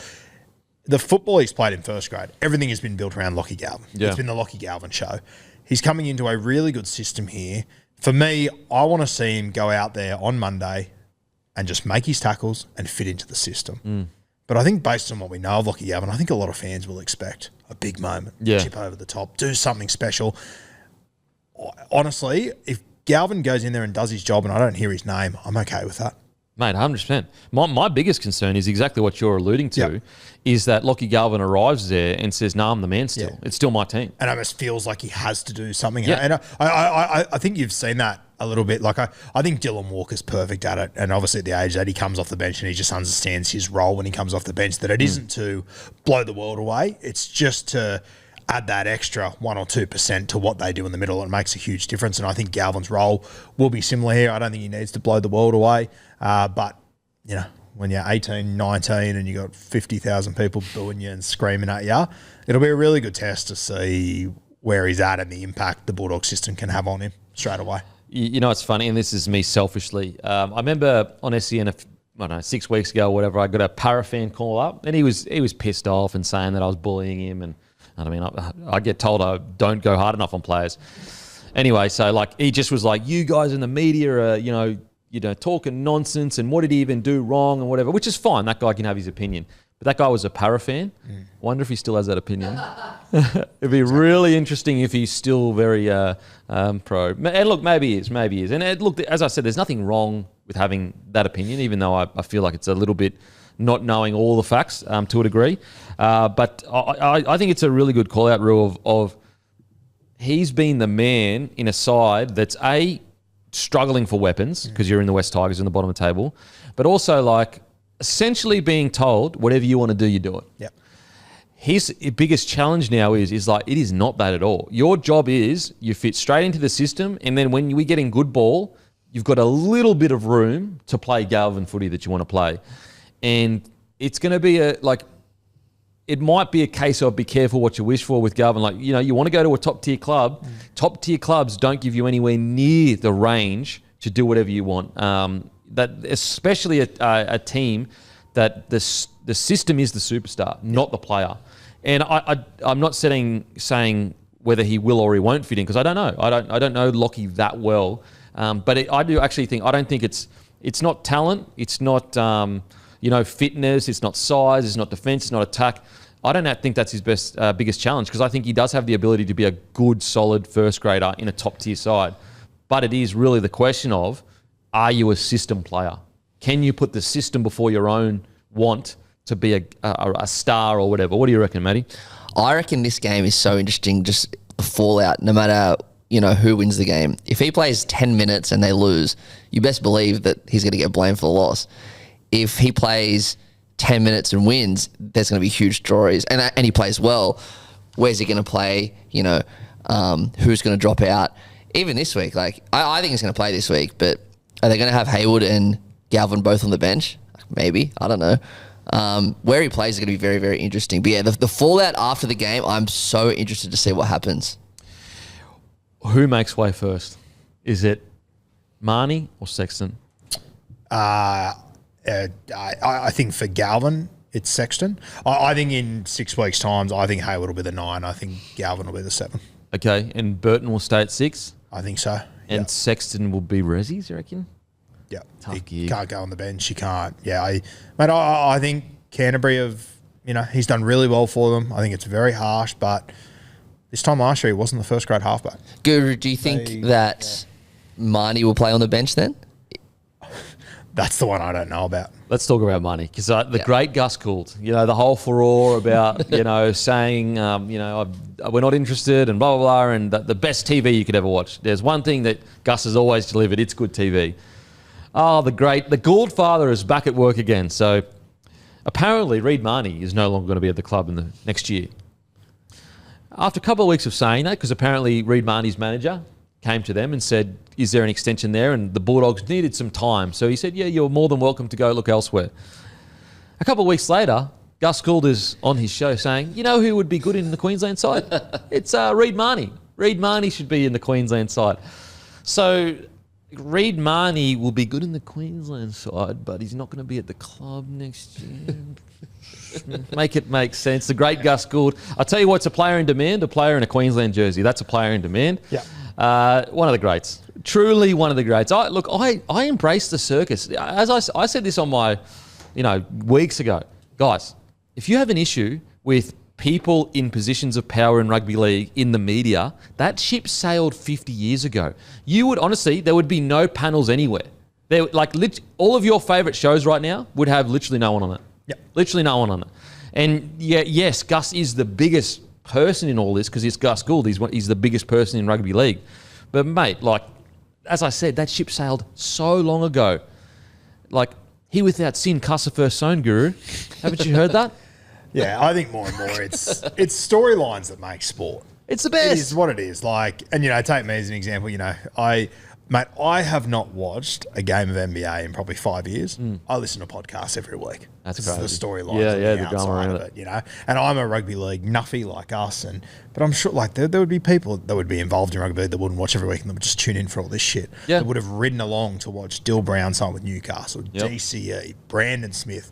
The football he's played in first grade, everything has been built around Lockie Galvin. Yeah. It's been the Lockie Galvin show. He's coming into a really good system here. For me, I want to see him go out there on Monday and just make his tackles and fit into the system. But I think based on what we know of Lockie Galvin, I think a lot of fans will expect a big moment, chip over the top, do something special. Honestly, if Galvin goes in there and does his job and I don't hear his name, I'm okay with that. Mate, 100%. My biggest concern is exactly what you're alluding to, is that Lockie Galvin arrives there and says, no, I'm the man still. Yeah. It's still my team. And almost feels like he has to do something. Yeah. And I think you've seen that a little bit. Like I think Dylan Walker's perfect at it. And obviously at the age that he comes off the bench and he just understands his role when he comes off the bench, that it isn't to blow the world away. It's just to add that extra 1 or 2% to what they do in the middle. It makes a huge difference. And I think Galvin's role will be similar here. I don't think he needs to blow the world away. But, when you're 18, 19 and you got 50,000 people booing you and screaming at you, it'll be a really good test to see where he's at and the impact the Bulldog system can have on him straight away. It's funny, and this is me selfishly. I remember on SEN, 6 weeks ago or whatever, I got a Parafan call up and he was pissed off and saying that I was bullying him, and I get told I don't go hard enough on players. Anyway, so he just was like, you guys in the media are, talking nonsense, and what did he even do wrong and whatever, which is fine. That guy can have his opinion. But that guy was a Parafan. Wonder if he still has that opinion. It'd be really interesting if he's still very pro. And look, maybe he is. And look, as I said, there's nothing wrong with having that opinion, even though I feel like it's a little bit not knowing all the facts to a degree. But I think it's a really good call-out rule of he's been the man in a side that's struggling for weapons, because you're in the West Tigers in the bottom of the table, but also essentially being told whatever you want to do, you do it. Yep. His biggest challenge now is it is not that at all. Your job is you fit straight into the system, and then when we get in good ball, you've got a little bit of room to play Galvin footy that you want to play. And it's going to be it might be a case of be careful what you wish for with Galvin. You want to go to a top-tier club. Top-tier clubs don't give you anywhere near the range to do whatever you want. That especially a team that the system is the superstar, not the player. And I'm not saying whether he will or he won't fit in, because I don't know. I don't know Lockie that well. But I do actually think, I don't think it's not talent. It's not fitness. It's not size. It's not defense. It's not attack. I don't think that's his biggest challenge, because I think he does have the ability to be a good, solid first grader in a top-tier side. But it is really the question of, are you a system player? Can you put the system before your own want to be a star or whatever? What do you reckon, Matty? I reckon this game is so interesting, just the fallout, no matter who wins the game. If he plays 10 minutes and they lose, you best believe that he's going to get blamed for the loss. If he plays 10 minutes and wins, there's going to be huge stories. And he plays well, where's he going to play? Who's going to drop out? Even this week, I think he's going to play this week, but are they going to have Hayward and Galvin both on the bench? Maybe. I don't know. Where he plays is going to be very, very interesting. But yeah, the fallout after the game, I'm so interested to see what happens. Who makes way first? Is it Marnie or Sexton? I think for Galvin, it's Sexton. I think in 6 weeks' time, I think Hayward will be the 9. I think Galvin will be the 7. Okay, and Burton will stay at 6? I think so. And Sexton will be Rezzies, you reckon? Yeah. Tough He gig. can't go on the bench. He can't. Yeah. I think Canterbury he's done really well for them. I think it's very harsh, but this time last year, he wasn't the first grade halfback. Guru, do you think that Marnie will play on the bench then? That's the one I don't know about. Let's talk about money, because the great Gus Gould, the whole furore about, saying, we're not interested and blah, blah, blah, and the best TV you could ever watch. There's one thing that Gus has always delivered. It's good TV. Oh, the Gould father is back at work again. So apparently Reed Marnie is no longer going to be at the club in the next year. After a couple of weeks of saying that, because apparently Reed Marnie's manager came to them and said, is there an extension there? And the Bulldogs needed some time. So he said, yeah, you're more than welcome to go look elsewhere. A couple of weeks later, Gus Gould is on his show saying, you know who would be good in the Queensland side? It's Reed Marnie. Reed Marnie should be in the Queensland side. So Reed Marnie will be good in the Queensland side, but he's not going to be at the club next year. Make it make sense. The great Gus Gould. I'll tell you what's a player in demand, a player in a Queensland jersey. That's a player in demand. Yeah. One of the greats. Truly one of the greats. I embrace the circus. As I said this on my, weeks ago. Guys, if you have an issue with people in positions of power in rugby league, in the media, that ship sailed 50 years ago. You would, honestly, there would be no panels anywhere. All of your favourite shows right now would have literally no one on it. Yep. Literally no one on it. And yes, Gus is the biggest person in all this because it's Gus Gould. He's the biggest person in rugby league. But mate, as I said, that ship sailed so long ago. He without sin cuss the first sown, Guru. Haven't you heard that? Yeah, I think more and more it's storylines that make sport. It's the best. It is what it is. Take me as an example. I have not watched a game of NBA in probably 5 years. I listen to podcasts every week. That's crazy. crazy. The storylines. Yeah, the outside drama around of it. And I'm a rugby league nuffy like us, but I'm sure there would be people that would be involved in rugby league that wouldn't watch every week and that would just tune in for all this shit. Yeah. That would have ridden along to watch Dill Brown sign with Newcastle, DCE, Brandon Smith.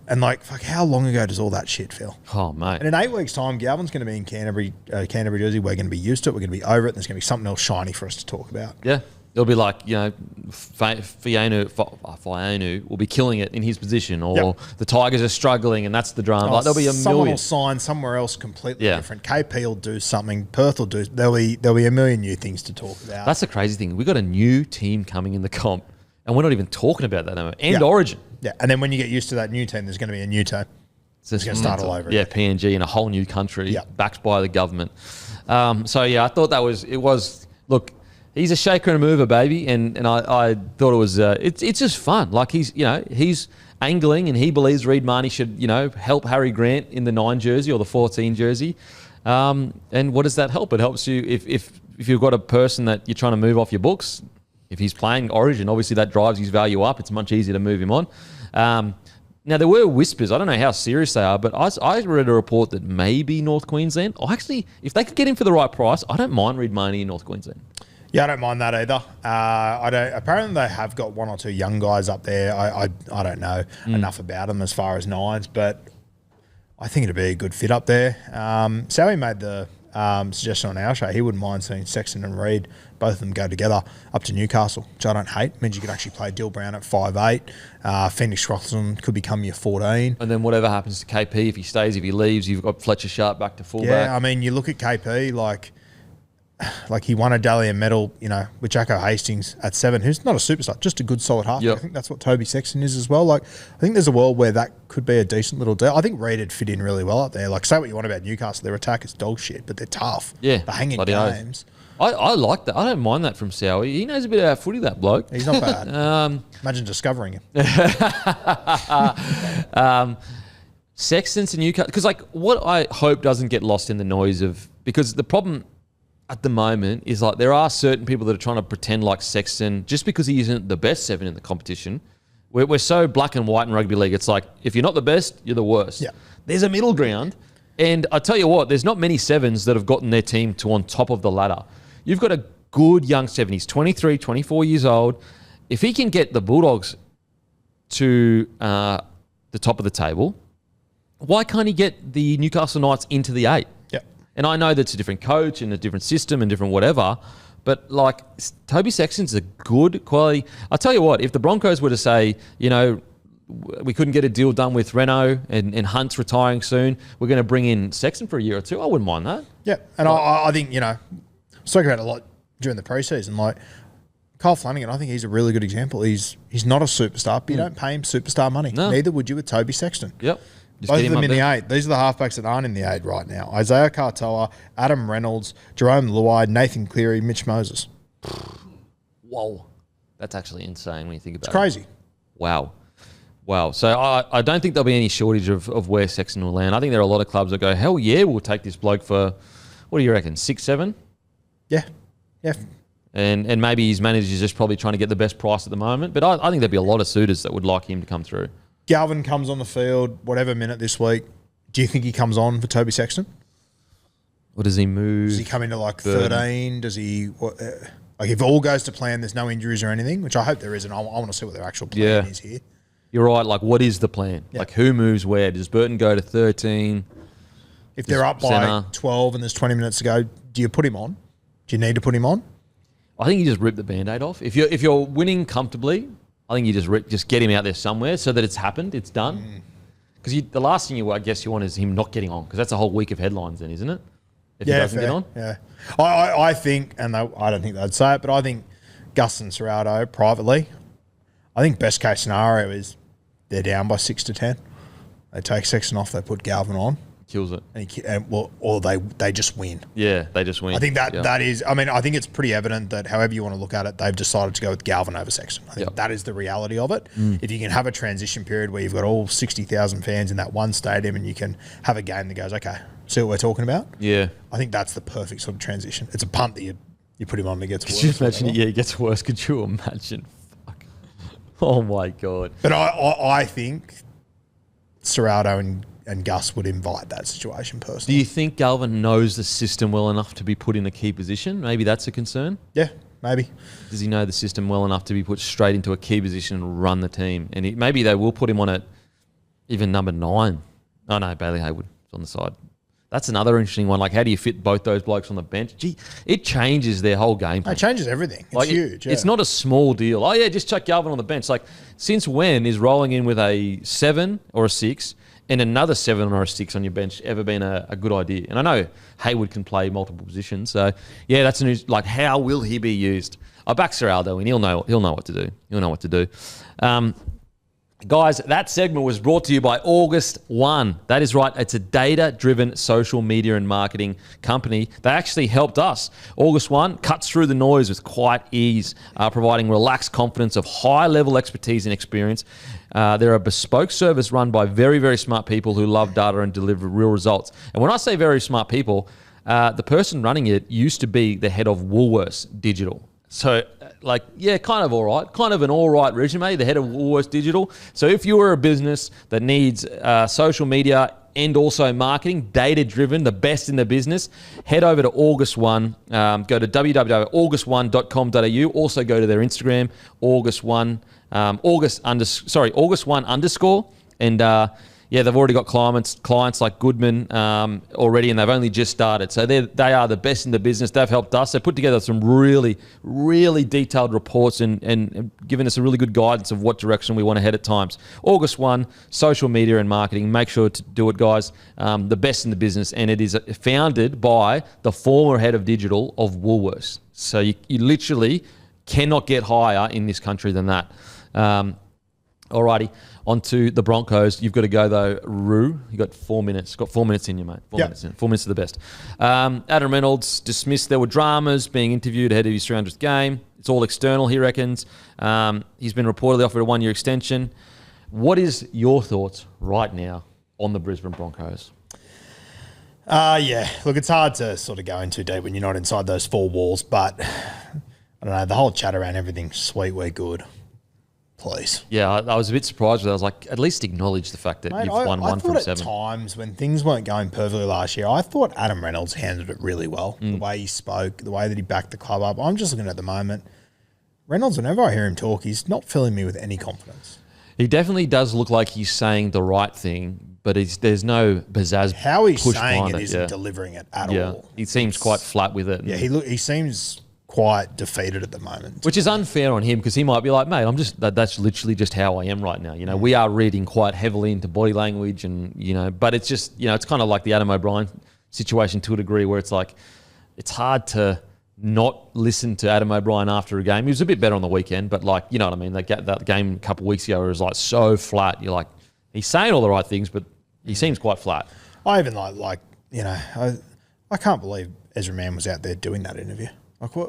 And how long ago does all that shit feel? Oh, mate. And in 8 weeks' time, Galvin's going to be in Canterbury jersey. We're going to be used to it. We're going to be over it. And there's going to be something else shiny for us to talk about. Yeah. It'll be Fionu will be killing it in his position, or the Tigers are struggling and that's the drama. There'll be a someone million. will sign somewhere else completely different. KP will do something. Perth will do. There'll be a million new things to talk about. That's the crazy thing. We've got a new team coming in the comp, and we're not even talking about that anymore. And Origin. Yeah, and then when you get used to that new team, there's going to be a new team. So it's going to start all over. Yeah, PNG in a whole new country, backed by the government. I thought look. He's a shaker and a mover, baby, and I thought it was it's just fun. He's angling, and he believes Reed Marnie should help Harry Grant in the 9 jersey or the 14 jersey. And what does that help? It helps you if you've got a person that you're trying to move off your books. If he's playing Origin, obviously that drives his value up. It's much easier to move him on. Now, there were whispers. I don't know how serious they are, but I read a report that maybe North Queensland, if they could get him for the right price, I don't mind Reed Marnie in North Queensland. Yeah, I don't mind that either. I don't. Apparently, they have got 1 or 2 young guys up there. I don't know enough about them as far as 9s, but I think it'd be a good fit up there. Sally made the suggestion on our show, he wouldn't mind seeing Sexton and Reid, both of them go together up to Newcastle, which I don't hate. Means you could actually play Dill Brown at 5'8". Phoenix Crossland could become your 14. And then whatever happens to KP, if he stays, if he leaves, you've got Fletcher Sharp back to fullback. Yeah, I mean, you look at KP, like he won a Dalian medal, with Jacko Hastings at 7, who's not a superstar, just a good solid half. Yep. I think that's what Toby Sexton is as well. Like, I think there's a world where that could be a decent little deal. I think Reid would fit in really well up there. Like, say what you want about Newcastle, their attack is dog shit, but they're tough. Yeah, they hang in bloody games. I like that. I don't mind that from Sowie. He knows a bit about footy, that bloke. He's not bad. Imagine discovering him. Sexton to Newcastle, because what I hope doesn't get lost in the noise of, because the problem at the moment is there are certain people that are trying to pretend like Sexton, just because he isn't the best 7 in the competition. We're so black and white in rugby league. It's like, if you're not the best, you're the worst. Yeah. There's a middle ground. And I tell you what, there's not many 7s that have gotten their team to on top of the ladder. You've got a good young 7. He's 23, 24 years old. If he can get the Bulldogs to the top of the table, why can't he get the Newcastle Knights into the 8? Yeah. And I know that's a different coach and a different system and different whatever, but Toby Sexton's a good quality. I'll tell you what, if the Broncos were to say, we couldn't get a deal done with Renault and Hunt's retiring soon, we're going to bring in Sexton for a year or two, I wouldn't mind that. Yeah, and I think, spoke about it a lot during the preseason. Like, Kyle Flanagan, I think he's a really good example. He's not a superstar, but you don't pay him superstar money. No. Neither would you with Toby Sexton. Yep. Both of them in the 8. These are the halfbacks that aren't in the 8 right now. Isaiah Katoa, Adam Reynolds, Jerome Luai, Nathan Cleary, Mitch Moses. Whoa. That's actually insane when you think about It's crazy. Wow. So I don't think there'll be any shortage of where Sexton will land. I think there are a lot of clubs that go, hell yeah, we'll take this bloke for, what do you reckon, 6, 7? Yeah. Yeah. And maybe his manager's just probably trying to get the best price at the moment. But I think there'd be a lot of suitors that would like him to come through. Galvin comes on the field, whatever minute this week. Do you think he comes on for Toby Sexton? Or does he move? Does he come into 13? Does he... if all goes to plan, there's no injuries or anything, which I hope there isn't. I want to see what their actual plan is here. You're right. What is the plan? Yeah. Who moves where? Does Burton go to 13? If they're up by 12 and there's 20 minutes to go, do you put him on? Do you need to put him on? I think you just rip the Band-Aid off. If you're winning comfortably, I think you just get him out there somewhere so that it's happened, it's done. Because the last thing you want is him not getting on, because that's a whole week of headlines then, isn't it? If he doesn't get on. Yeah. I think, and I don't think they'd say it, but I think Gus and Serrato privately, I think best case scenario is they're down by 6 to 10. They take Sexton off, they put Galvin on. Kills it. Or they just win. Yeah, they just win. I think that is, I think it's pretty evident that however you want to look at it, they've decided to go with Galvin over Sexton. I think that is the reality of it. If you can have a transition period where you've got all 60,000 fans in that one stadium and you can have a game that goes, okay, see what we're talking about? Yeah. I think that's the perfect sort of transition. It's a punt that you put him on and it gets worse. Could you imagine it gets worse? Could you imagine? Fuck. Oh my God. But I think Serrato and Gus would invite that situation personally. Do you think Galvin knows the system well enough to be put in a key position? Maybe that's a concern? Yeah, maybe. Does he know the system well enough to be put straight into a key position and run the team? And maybe they will put him on at even number 9. Oh, no, Bailey Hayward is on the side. That's another interesting one. How do you fit both those blokes on the bench? Gee, it changes their whole game plan. It changes everything. It's huge. It's not a small deal. Oh, yeah, just chuck Galvin on the bench. Since when is rolling in with a 7 or a 6 and another 7 or a 6 on your bench ever been a good idea? And I know Hayward can play multiple positions. So, yeah, that's a news. How will he be used? I back Serraldo, and he'll know what to do. He'll know what to do. Guys, that segment was brought to you by August One. That is right. It's a data-driven social media and marketing company. They actually helped us. August One cuts through the noise with quiet ease, providing relaxed confidence of high-level expertise and experience. They're a bespoke service run by very, very smart people who love data and deliver real results. And when I say very smart people, the person running it used to be the head of Woolworths Digital. So, kind of all right. Kind of an all right resume, the head of Woolworths Digital. So if you are a business that needs social media and also marketing, data-driven, the best in the business, head over to August One. Go to www.august1.com.au. Also go to their Instagram, August One, August One _. And Yeah, they've already got clients like Goodman already, and they've only just started. So they are the best in the business. They've helped us. They put together some really, really detailed reports and given us a really good guidance of what direction we want to head at times. August 1, social media and marketing. Make sure to do it, guys. The best in the business, and it is founded by the former head of digital of Woolworths. So you literally cannot get higher in this country than that. Alrighty, on to the Broncos. You've got to go, though, Roo. You've got 4 minutes. Got 4 minutes in you, mate. 4 minutes in. 4 minutes to the best. Adam Reynolds dismissed there were dramas being interviewed ahead of his 300th game. It's all external, he reckons. He's been reportedly offered a 1-year extension. What is your thoughts right now on the Brisbane Broncos? Yeah, look, it's hard to sort of go in too deep when you're not inside those four walls, but I don't know, the whole chat around everything, sweet, we're good. Please. Yeah, I was a bit surprised. I was like, at least acknowledge the fact that you've won one from 7. At times when things weren't going perfectly last year, I thought Adam Reynolds handled it really well. The way he spoke, the way that he backed the club up. I'm just looking at the moment. Reynolds, whenever I hear him talk, he's not filling me with any confidence. He definitely does look like he's saying the right thing, but there's no pizzazz. How he's push saying behind it isn't delivering it at all. He seems quite flat with it. Yeah, he seems quite defeated at the moment. Which is unfair on him because he might be like, mate, that's literally just how I am right now. You know, we are reading quite heavily into body language and, but it's just, it's kind of like the Adam O'Brien situation to a degree where it's like, it's hard to not listen to Adam O'Brien after a game. He was a bit better on the weekend, but like, you know what I mean? That game a couple of weeks ago was like so flat. You're like, he's saying all the right things, but he seems quite flat. I even I can't believe Ezra Mann was out there doing that interview.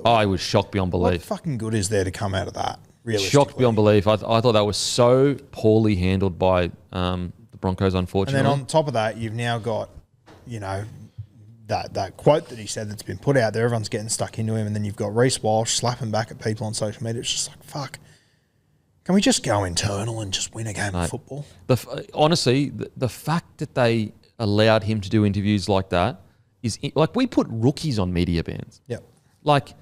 I was shocked beyond belief. What fucking good is there to come out of that? Shocked beyond belief. I thought that was so poorly handled by the Broncos, unfortunately. And then on top of that, you've now got, that quote that he said that's been put out there. Everyone's getting stuck into him. And then you've got Reece Walsh slapping back at people on social media. It's just like, fuck. Can we just go internal and just win a game of football? Honestly, the fact that they allowed him to do interviews like that is like we put rookies on media bans. Yep. Like,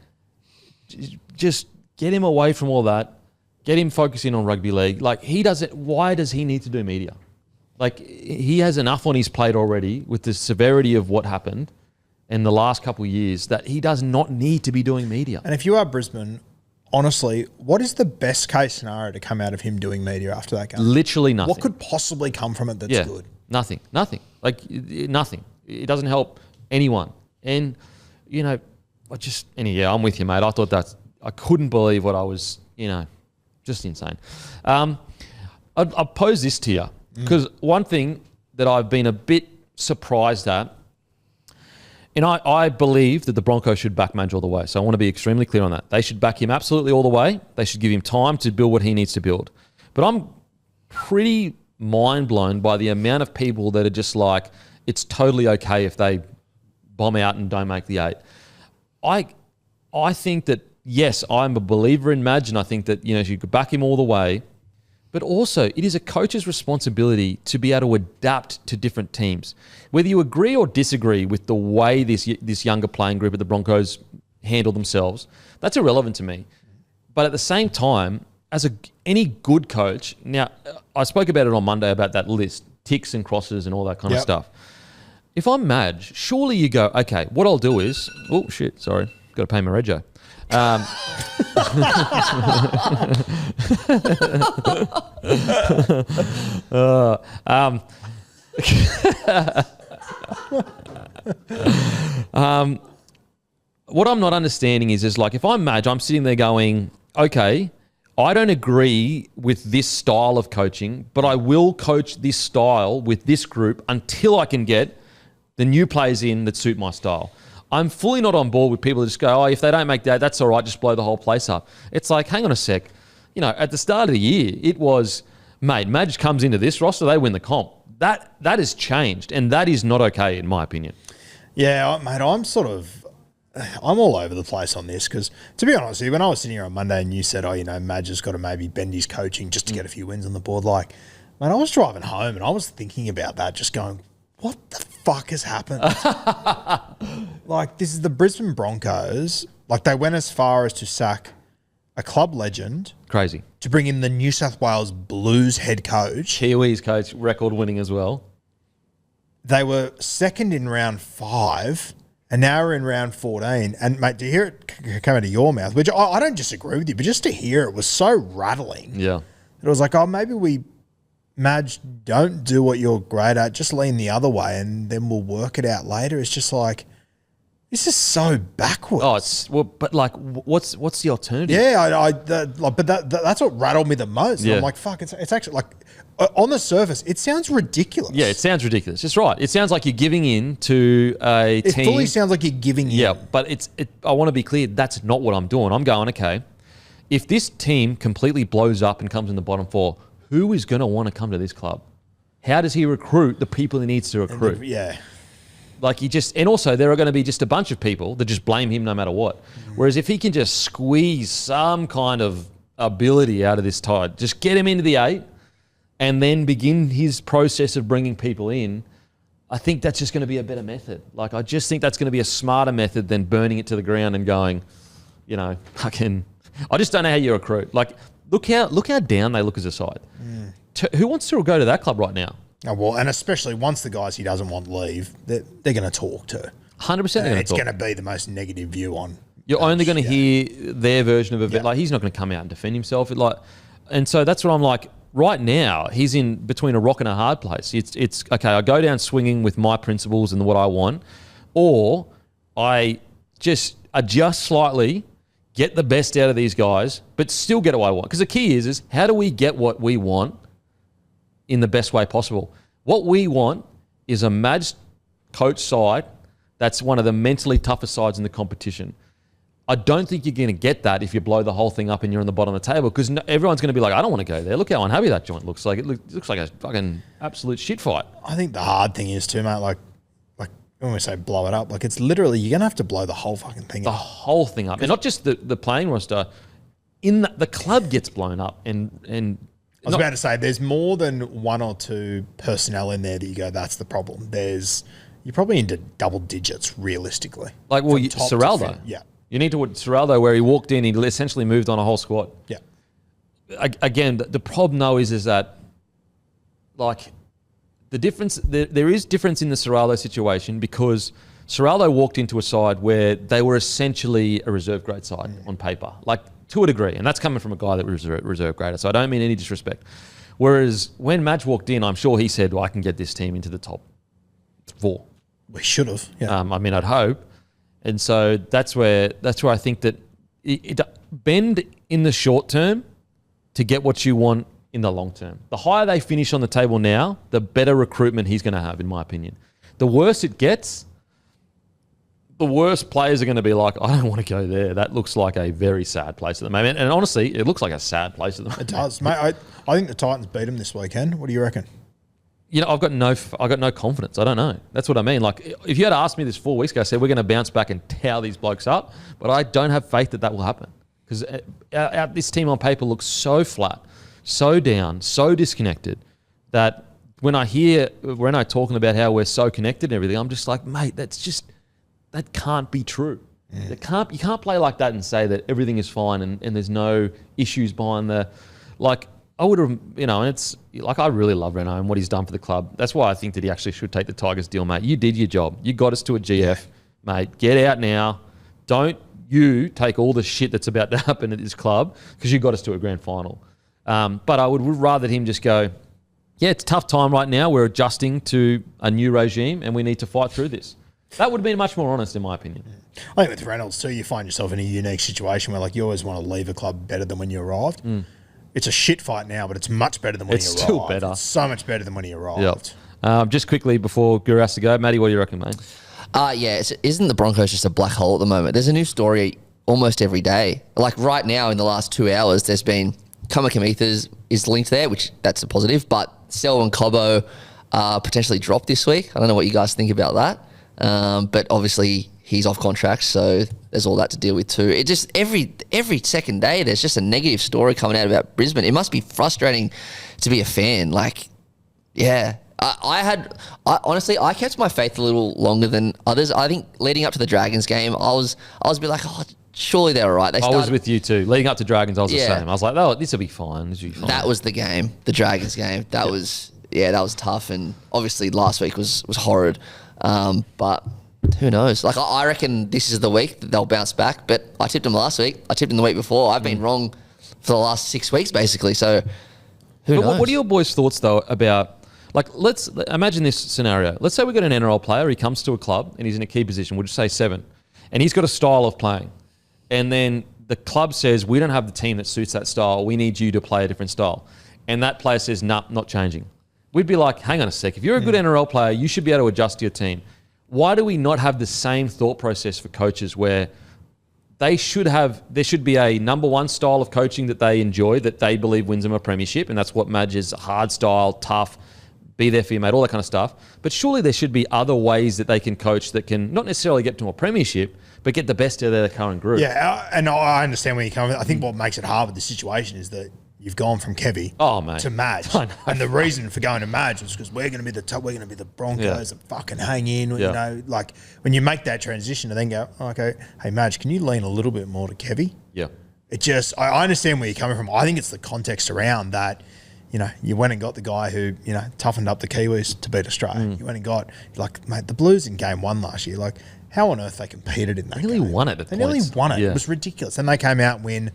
just get him away from all that. Get him focusing on rugby league. Like, he doesn't. Why does he need to do media? Like, he has enough on his plate already with the severity of what happened in the last couple of years that he does not need to be doing media. And if you are Brisbane, honestly, what is the best case scenario to come out of him doing media after that game? Literally nothing. What could possibly come from it that's good? Nothing. Like, nothing. It doesn't help anyone. And, I'm with you, mate. I thought I couldn't believe what I was, just insane. I'll pose this to you because one thing that I've been a bit surprised at, and I believe that the Broncos should back Madge all the way. So I want to be extremely clear on that. They should back him absolutely all the way. They should give him time to build what he needs to build. But I'm pretty mind blown by the amount of people that are just like, it's totally okay if they bomb out and don't make the 8. I think that, yes, I'm a believer in Madge, and I think that, you could back him all the way. But also, it is a coach's responsibility to be able to adapt to different teams. Whether you agree or disagree with the way this younger playing group at the Broncos handle themselves, that's irrelevant to me. But at the same time, as any good coach, now, I spoke about it on Monday about that list, ticks and crosses and all that kind of stuff. If I'm Madge, surely you go, okay, what I'll do is, oh, shit, sorry, got to pay my rego. What I'm not understanding is like, if I'm Madge, I'm sitting there going, okay, I don't agree with this style of coaching, but I will coach this style with this group until I can get the new players in that suit my style. I'm fully not on board with people that just go, if they don't make that, that's all right, just blow the whole place up. It's like, hang on a sec. At the start of the year, it was, mate, Madge comes into this roster, they win the comp. That has changed, and that is not okay, in my opinion. Yeah, mate, I'm all over the place on this because, to be honest with you, when I was sitting here on Monday and you said, Madge has got to maybe bend his coaching just to get a few wins on the board, like, mate, I was driving home and I was thinking about that, just going, what the fuck has happened? Like, this is the Brisbane Broncos. Like, they went as far as to sack a club legend, Crazy. to bring in the New South Wales Blues head coach. Kiwis coach, record winning as well. They were second in round 5, and now we're in round 14. And, mate, to hear it come out of your mouth, which I don't disagree with you, but just to hear it was so rattling. Yeah. It was like, oh, maybe Madge, don't do what you're great at. Just lean the other way, and then we'll work it out later. It's just like, this is so backwards. But like, what's the alternative? Yeah, but that's what rattled me the most. Yeah. I'm like, fuck, it's actually like, on the surface, it sounds ridiculous. Yeah, it sounds ridiculous. It's right. It sounds like you're giving in to a team. It fully sounds like you're giving in. Yeah, but I want to be clear, that's not what I'm doing. I'm going, okay, if this team completely blows up and comes in the bottom 4, who is going to want to come to this club? How does he recruit the people he needs to recruit? Yeah. Like and also there are going to be just a bunch of people that just blame him no matter what. Whereas if he can just squeeze some kind of ability out of this tide, just get him into the 8 and then begin his process of bringing people in, I think that's just going to be a better method. Like, I just think that's going to be a smarter method than burning it to the ground and going, I just don't know how you recruit. Like, look how down they look as a side. Who wants to go to that club right now? Oh, well, and especially once the guys he doesn't want leave, they're going to talk to. 100% they're going to talk. It's going to be the most negative view on. You're only going to hear their version of it. Yeah. Like, he's not going to come out and defend himself. And so that's what I'm like. Right now, he's in between a rock and a hard place. It's okay, I go down swinging with my principles and what I want, or I just adjust slightly, get the best out of these guys, but still get what I want. Because the key is how do we get what we want in the best way possible? What we want is a Madge coach side that's one of the mentally toughest sides in the competition. I don't think you're going to get that if you blow the whole thing up and you're on the bottom of the table, because everyone's going to be like, I don't want to go there. Look how unhappy that joint looks like. It looks like a fucking absolute shit fight. I think the hard thing is too, mate, like when we say blow it up, like it's literally, you're going to have to blow the whole fucking thing up. The whole thing up. And not just the playing roster. The club gets blown up. And I was about to say, there's more than 1 or 2 personnel in there that you go, that's the problem. You're probably into double digits, realistically. Like, well, Serraldo. Yeah. You need to Serraldo, where he walked in, he essentially moved on a whole squad. Yeah. Again, the problem though is that, like, the difference, there is difference in the Serraldo situation, because Serraldo walked into a side where they were essentially a reserve grade side on paper, like, to a degree, and that's coming from a guy that was reserve grader, so I don't mean any disrespect. Whereas when Madge walked in, I'm sure he said, well, I can get this team into the top 4. We should have. Yeah. I'd hope. And so that's where I think that it bend in the short term to get what you want in the long term. The higher they finish on the table now, the better recruitment he's going to have, in my opinion. The worse it gets, the worse players are going to be like, I don't want to go there. That looks like a very sad place at the moment. And honestly, it looks like a sad place at the moment. It does, mate. I think the Titans beat them this weekend. What do you reckon? I've got no confidence. I don't know. That's what I mean. Like, if you had asked me this 4 weeks ago, I said we're going to bounce back and towel these blokes up, but I don't have faith that will happen, because this team on paper looks so flat, so down, so disconnected, that when I hear Reno talking about how we're so connected and everything, I'm just like, mate, that can't be true. Yeah. You can't play like that and say that everything is fine and there's no issues behind the, like. I would have, and it's like, I really love Reno and what he's done for the club. That's why I think that he actually should take the Tigers deal, mate. You did your job. You got us to a GF, mate. Get out now. Don't you take all the shit that's about to happen at this club, because you got us to a grand final. But I would rather him just go, yeah, it's a tough time right now. We're adjusting to a new regime and we need to fight through this. That would have been much more honest, in my opinion. I think with Reynolds too, you find yourself in a unique situation where, like, you always want to leave a club better than when you arrived. It's a shit fight now, but it's much better than when you arrived. It's still better. It's so much better than when you arrived. Yep. Just quickly before Guru has to go, Matty, what do you reckon, mate? Isn't the Broncos just a black hole at the moment? There's a new story almost every day. Like right now, in the last 2 hours, there's been Kamikametha is linked there, which that's a positive, but Selwyn Cobbo potentially dropped this week. I don't know what you guys think about that. But obviously he's off contract, so there's all that to deal with too. It just every second day there's just a negative story coming out about Brisbane. It must be frustrating to be a fan. Like, yeah, I honestly kept my faith a little longer than others. I think leading up to the Dragons game, I was a bit like, oh, surely they were right. I was with you too. Leading up to Dragons, I was the same. I was like, oh, this will be fine. This will be fine. That was the game, the Dragons game. That was tough. And obviously last week was horrid. But who knows? Like, I reckon this is the week that they'll bounce back. But I tipped them last week. I tipped them the week before. I've been wrong for the last 6 weeks, basically. So who knows? What are your boys' thoughts, though, about, like, let's imagine this scenario. Let's say we've got an NRL player. He comes to a club and he's in a key position. We'll just say 7. And he's got a style of playing. And then the club says, we don't have the team that suits that style. We need you to play a different style. And that player says, nah, not changing. We'd be like, hang on a sec. If you're a good NRL player, you should be able to adjust to your team. Why do we not have the same thought process for coaches where there should be a number one style of coaching that they enjoy, that they believe wins them a premiership, and that's what Madge's hard style, tough, be there for your mate, all that kind of stuff. But surely there should be other ways that they can coach that can not necessarily get to a premiership, but get the best out of their current group. Yeah, and I understand where you're coming from. I think what makes it hard with the situation is that you've gone from Kevy to Madge. And the reason for going to Madge was because we're going to be the top, we're going to be the Broncos that fucking hang in. You know, like when you make that transition and then go, oh, okay, hey, Madge, can you lean a little bit more to Kevy? Yeah. It just, I understand where you're coming from. I think it's the context around that. You know, you went and got the guy who, you know, toughened up the Kiwis to beat Australia. You went and got, like, mate, the Blues in game 1 last year, like, how on earth they competed in that game? They nearly won it at They points. nearly won it. Yeah. It was ridiculous. And they came out and win,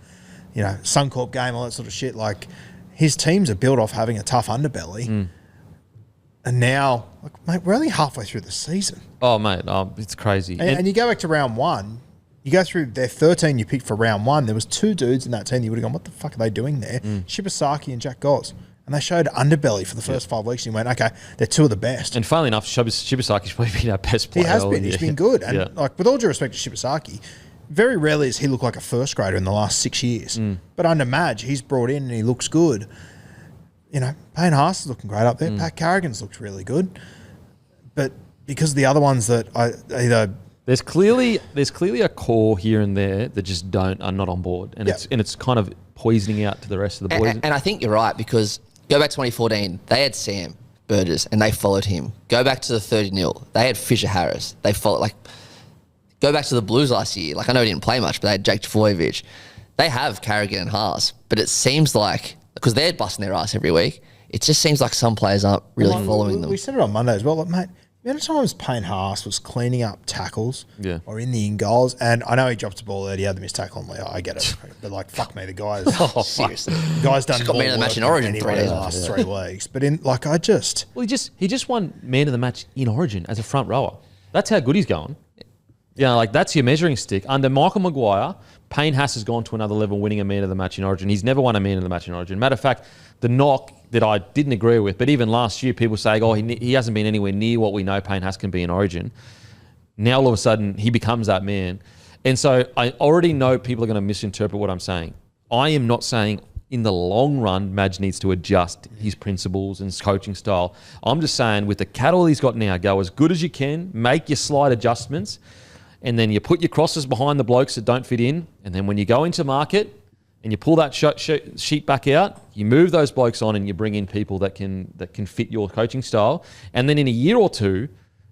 you know, Suncorp game, all that sort of shit. Like, his teams are built off having a tough underbelly. And now, like, mate, we're only halfway through the season. Oh, mate, it's crazy. And you go back to round 1, you go through their 13 you picked for round 1, there was 2 dudes in that team you would have gone, what the fuck are they doing there? Shibasaki and Jack Goss. And they showed underbelly for the first 5 weeks. And you went, okay, they're 2 of the best. And funnily enough, Shibasaki's probably been our best player. He has been. He's been good. And like, with all due respect to Shibasaki, very rarely has he looked like a first grader in the last 6 years. But under Madge, he's brought in and he looks good. You know, Payne Haas is looking great up there. Pat Carrigan's looked really good. But because of the other ones that There's clearly a core here and there that just are not on board. And it's kind of poisoning out to the rest of the boys. And I think you're right, because go back to 2014, they had Sam Burgess and they followed him. Go back to the 30-0, they had Fisher Harris. They followed, like, go back to the Blues last year. Like, I know he didn't play much, but they had Jake Trbojevic. They have Carrigan and Haas, but it seems like, because they're busting their ass every week, it just seems like some players aren't really following them. We said it on Monday as well. Like, mate, the amount of times Payne Haas was cleaning up tackles or in the in-goals, and I know he dropped the ball early, he had the missed tackle on Leo, I get it. But, like, fuck me, the guy's... Seriously. The guy's done got more man of the work match in than Origin anyone 3 in days the last 3 weeks. But, Well, he just won man of the match in Origin as a front rower. That's how good he's going. Yeah, like, that's your measuring stick. Under Michael Maguire, Payne Haas has gone to another level, winning a man of the match in Origin. He's never won a man of the match in Origin. Matter of fact, the knock that I didn't agree with, but even last year, people saying, oh, he hasn't been anywhere near what we know Payne Haas can be in Origin. Now, all of a sudden, he becomes that man. And so I already know people are going to misinterpret what I'm saying. I am not saying in the long run, Madge needs to adjust his principles and his coaching style. I'm just saying with the cattle he's got now, go as good as you can, make your slight adjustments, and then you put your crosses behind the blokes that don't fit in. And then when you go into market and you pull that sheet back out, you move those blokes on and you bring in people that can fit your coaching style. And then in a year or two,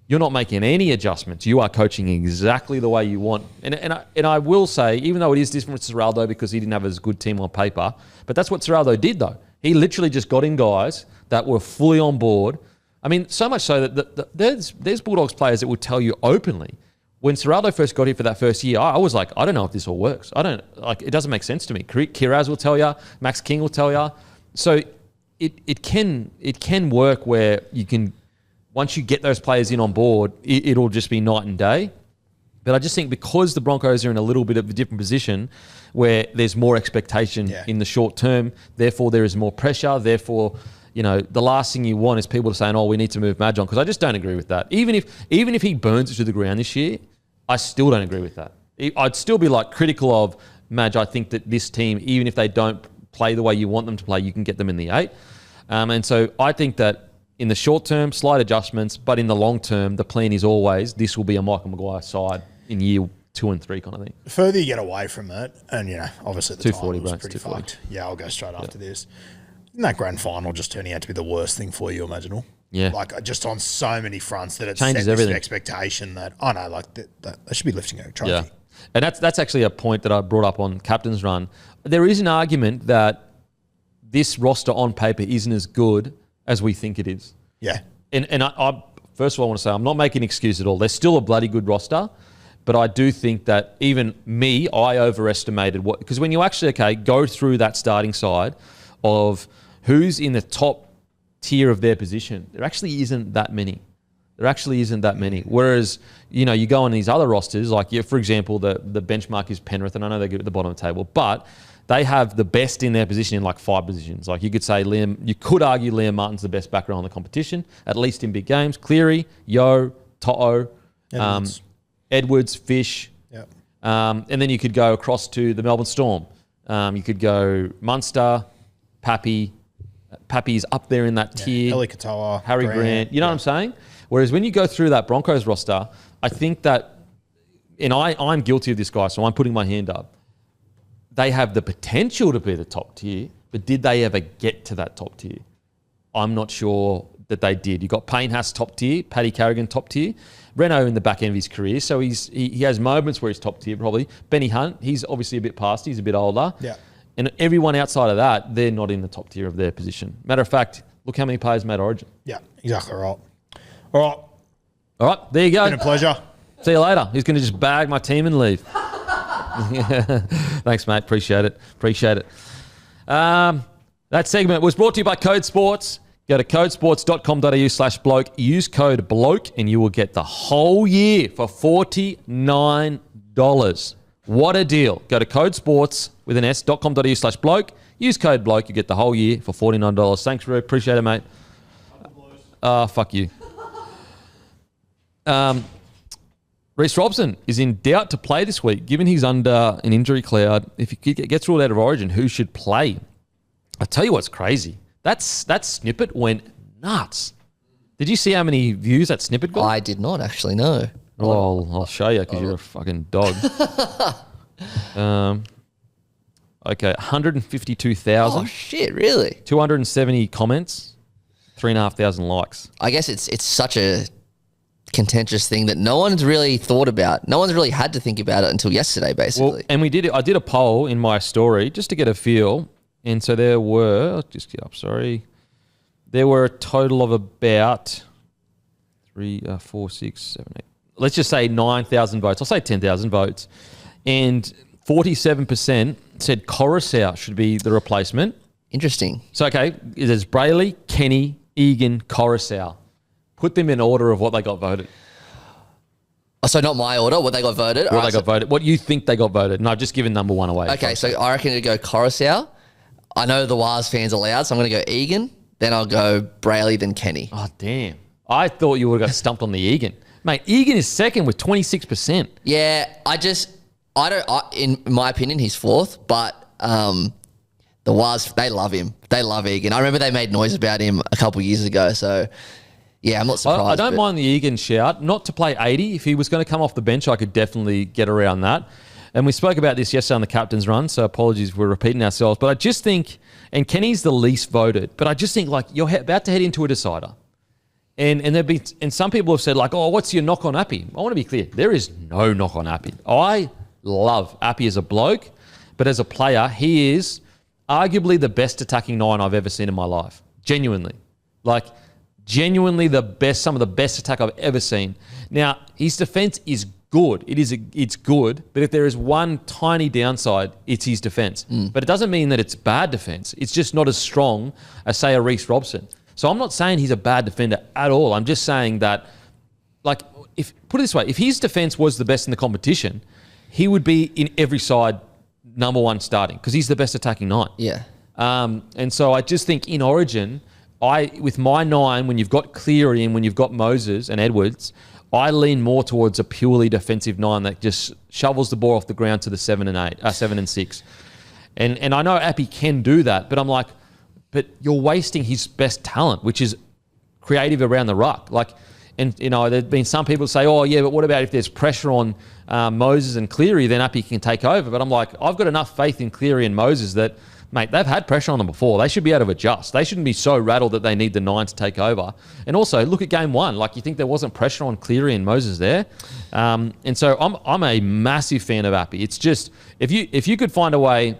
you're not making any adjustments. You are coaching exactly the way you want. And I will say, even though it is different with Ciraldo because he didn't have as good team on paper, but that's what Ciraldo did though. He literally just got in guys that were fully on board. I mean, so much so that there's Bulldogs players that will tell you openly, when Ciraldo first got here for that first year, I was like, I don't know if this all works. It doesn't make sense to me. Kiraz will tell you, Max King will tell you. So it can work where you can, once you get those players in on board, it'll just be night and day. But I just think because the Broncos are in a little bit of a different position where there's more expectation in the short term, therefore there is more pressure, therefore, you know, the last thing you want is people to saying, oh, we need to move Madge on, because I just don't agree with that. Even if he burns it to the ground this year, I still don't agree with that. I'd still be like critical of Madge. I think that this team, even if they don't play the way you want them to play, you can get them in the 8. And so I think that in the short term, slight adjustments, but in the long term, the plan is always this will be a Michael Maguire side in year 2 and 3 kind of thing. The further you get away from it, and, you know, obviously the 240, time was bro, pretty 240. fucked. Yeah, I'll go straight after this. Isn't that grand final just turning out to be the worst thing for you imaginable? Yeah. Like, just on so many fronts that it Changes set everything. this expectation that, oh no, like, they should be lifting a trophy. Yeah. And that's actually a point that I brought up on Captain's Run. There is an argument that this roster on paper isn't as good as we think it is. Yeah. And I first of all, I want to say I'm not making an excuse at all. They're still a bloody good roster, but I do think that even me, I overestimated what... Because when you actually, go through that starting side of who's in the top tier of their position, there actually isn't that many. Whereas, you go on these other rosters, like, for example, the benchmark is Penrith, and I know they're good at the bottom of the table, but they have the best in their position in like 5 positions. Like you could argue Liam Martin's the best backer on the competition, at least in big games. Cleary, Yo, To'o, Edwards, Fish. Yep. And then you could go across to the Melbourne Storm. You could go Munster, Pappy. Pappy's up there in that tier. Eli Katoa, Harry Grant. You know what I'm saying? Whereas when you go through that Broncos roster, I think that, and I'm guilty of this, guy, so I'm putting my hand up. They have the potential to be the top tier, but did they ever get to that top tier? I'm not sure that they did. You got Payne Haas top tier, Paddy Carrigan top tier, Reno in the back end of his career, so he has moments where he's top tier probably. Benny Hunt, he's obviously a bit past, he's a bit older. Yeah. And everyone outside of that, they're not in the top tier of their position. Matter of fact, look how many players made Origin. Yeah, exactly right. All right, there you go. Been a pleasure. See you later. He's going to just bag my team and leave. Thanks, mate. Appreciate it. That segment was brought to you by Code Sports. Go to codesports.com.au/bloke. Use code BLOKE and you will get the whole year for $49. What a deal. Go to codesports.com.au/bloke. Use code BLOKE. You get the whole year for $49. Thanks, Roo. Appreciate it, mate. Fuck you. Reece Robson is in doubt to play this week, given he's under an injury cloud. If he gets ruled out of Origin, who should play? I'll tell you what's crazy. That snippet went nuts. Did you see how many views that snippet got? I did not actually know. Oh, I'll show you because you're a fucking dog. Okay, 152,000. Oh, shit, really? 270 comments, 3,500 likes. I guess it's such a contentious thing that no one's really thought about. No one's really had to think about it until yesterday, basically. Well, and I did a poll in my story just to get a feel. And so there were, I'll just get up, sorry. There were a total of about 3, 4, 6, 7, 8. Let's just say 9,000 votes. I'll say 10,000 votes. And 47% said Coruscant should be the replacement. Interesting. So, okay, there's Brayley, Kenny, Egan, Coruscant. Put them in order of what they got voted. Oh, so not my order, what they got voted? What they got voted. What you think they got voted. And I've just given number one away. Okay, so I reckon it'd go Coruscant. I know the Waz fans are loud, so I'm going to go Egan. Then I'll go Brayley, then Kenny. Oh, damn. I thought you would have got stumped on the Egan. Mate, Egan is second with 26%. Yeah, in my opinion, he's fourth, but the Waz, they love him. They love Egan. I remember they made noise about him a couple of years ago, so yeah, I'm not surprised. I don't mind the Egan shout. Not to play 80. If he was going to come off the bench, I could definitely get around that. And we spoke about this yesterday on the Captain's Run, so apologies if we're repeating ourselves. But I just think, and Kenny's the least voted, but I just think like you're about to head into a decider. And some people have said like, oh, what's your knock on Appy? I want to be clear. There is no knock on Appy. I love Appy as a bloke, but as a player, he is arguably the best attacking 9 I've ever seen in my life. Genuinely. Like, genuinely the best, some of the best attack I've ever seen. Now, his defense is good. It's good, but if there is one tiny downside, it's his defense. But it doesn't mean that it's bad defense. It's just not as strong as, say, a Reece Robson. So I'm not saying he's a bad defender at all. I'm just saying that, like, put it this way, if his defense was the best in the competition, he would be in every side number one starting because he's the best attacking 9. Yeah. And so I just think in Origin, with my 9, when you've got Cleary and when you've got Moses and Edwards, I lean more towards a purely defensive 9 that just shovels the ball off the ground to the 7 and 6. And I know Appy can do that, but I'm like, but you're wasting his best talent, which is creative around the ruck. Like, and you know, there've been some people say, oh yeah, but what about if there's pressure on Moses and Cleary, then Appy can take over. But I'm like, I've got enough faith in Cleary and Moses that Mate, they've had pressure on them before. They should be able to adjust. They shouldn't be so rattled that they need the 9 to take over. And also, look at game 1. Like, you think there wasn't pressure on Cleary and Moses there? And so I'm a massive fan of Appy. It's just, if you could find a way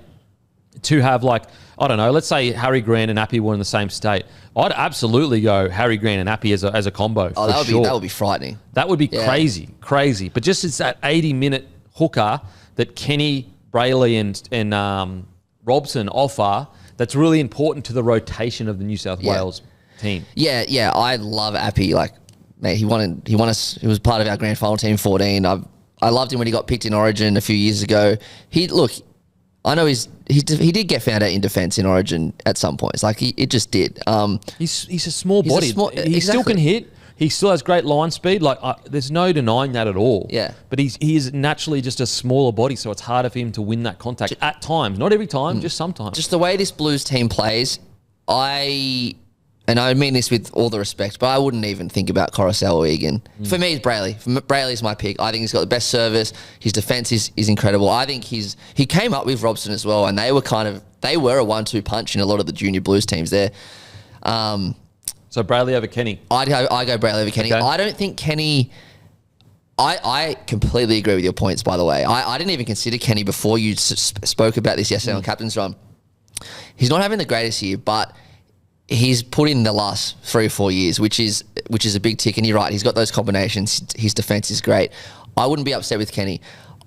to have, like, I don't know, let's say Harry Grant and Appy were in the same state, I'd absolutely go Harry Grant and Appy as a combo. Oh, that would be frightening. That would be crazy. But just it's that 80-minute hooker that Kenny, Brayley, and Robson offer that's really important to the rotation of the New South Wales team. Yeah, I love Appy. Like, mate, he was part of our grand final team 14. I loved him when he got picked in Origin a few years ago. I know he did get found out in defence in Origin at some points. Like, it just did. He's a small body. He still can hit. He still has great line speed. Like, there's no denying that at all. Yeah. But he is naturally just a smaller body, so it's harder for him to win that contact at times. Not every time, just sometimes. Just the way this Blues team plays, and I mean this with all the respect, but I wouldn't even think about Coruscant or Egan. For me, it's Brayley. Brayley's my pick. I think he's got the best service. His defence is incredible. I think he came up with Robson as well, and they were a 1-2 punch in a lot of the junior Blues teams there. So Brayley over Kenny. I go Brayley over Kenny. Okay. I don't think Kenny... I completely agree with your points, by the way. I didn't even consider Kenny before you spoke about this yesterday on Captain's Run. He's not having the greatest year, but he's put in the last 3 or 4 years, which is a big tick. And you're right, he's got those combinations. His defence is great. I wouldn't be upset with Kenny.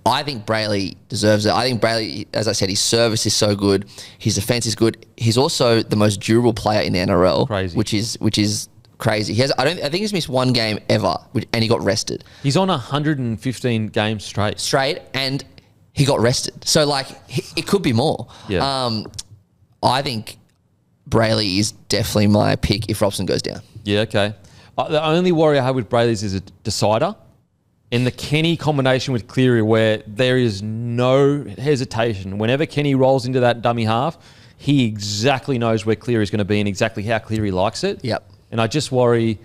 I think Brayley deserves it. I think Brayley, as I said, his service is so good. His defence is good. He's also the most durable player in the NRL, which is crazy. I think he's missed 1 game ever, and he got rested. He's on 115 games straight, and he got rested. So, like, it could be more. Yeah. I think Brayley is definitely my pick if Robson goes down. Yeah, okay. The only worry I have with Brayley's is a decider. In the Kenny combination with Cleary, where there is no hesitation. Whenever Kenny rolls into that dummy half, he exactly knows where Cleary's going to be and exactly how Cleary likes it. Yep. And I just worry,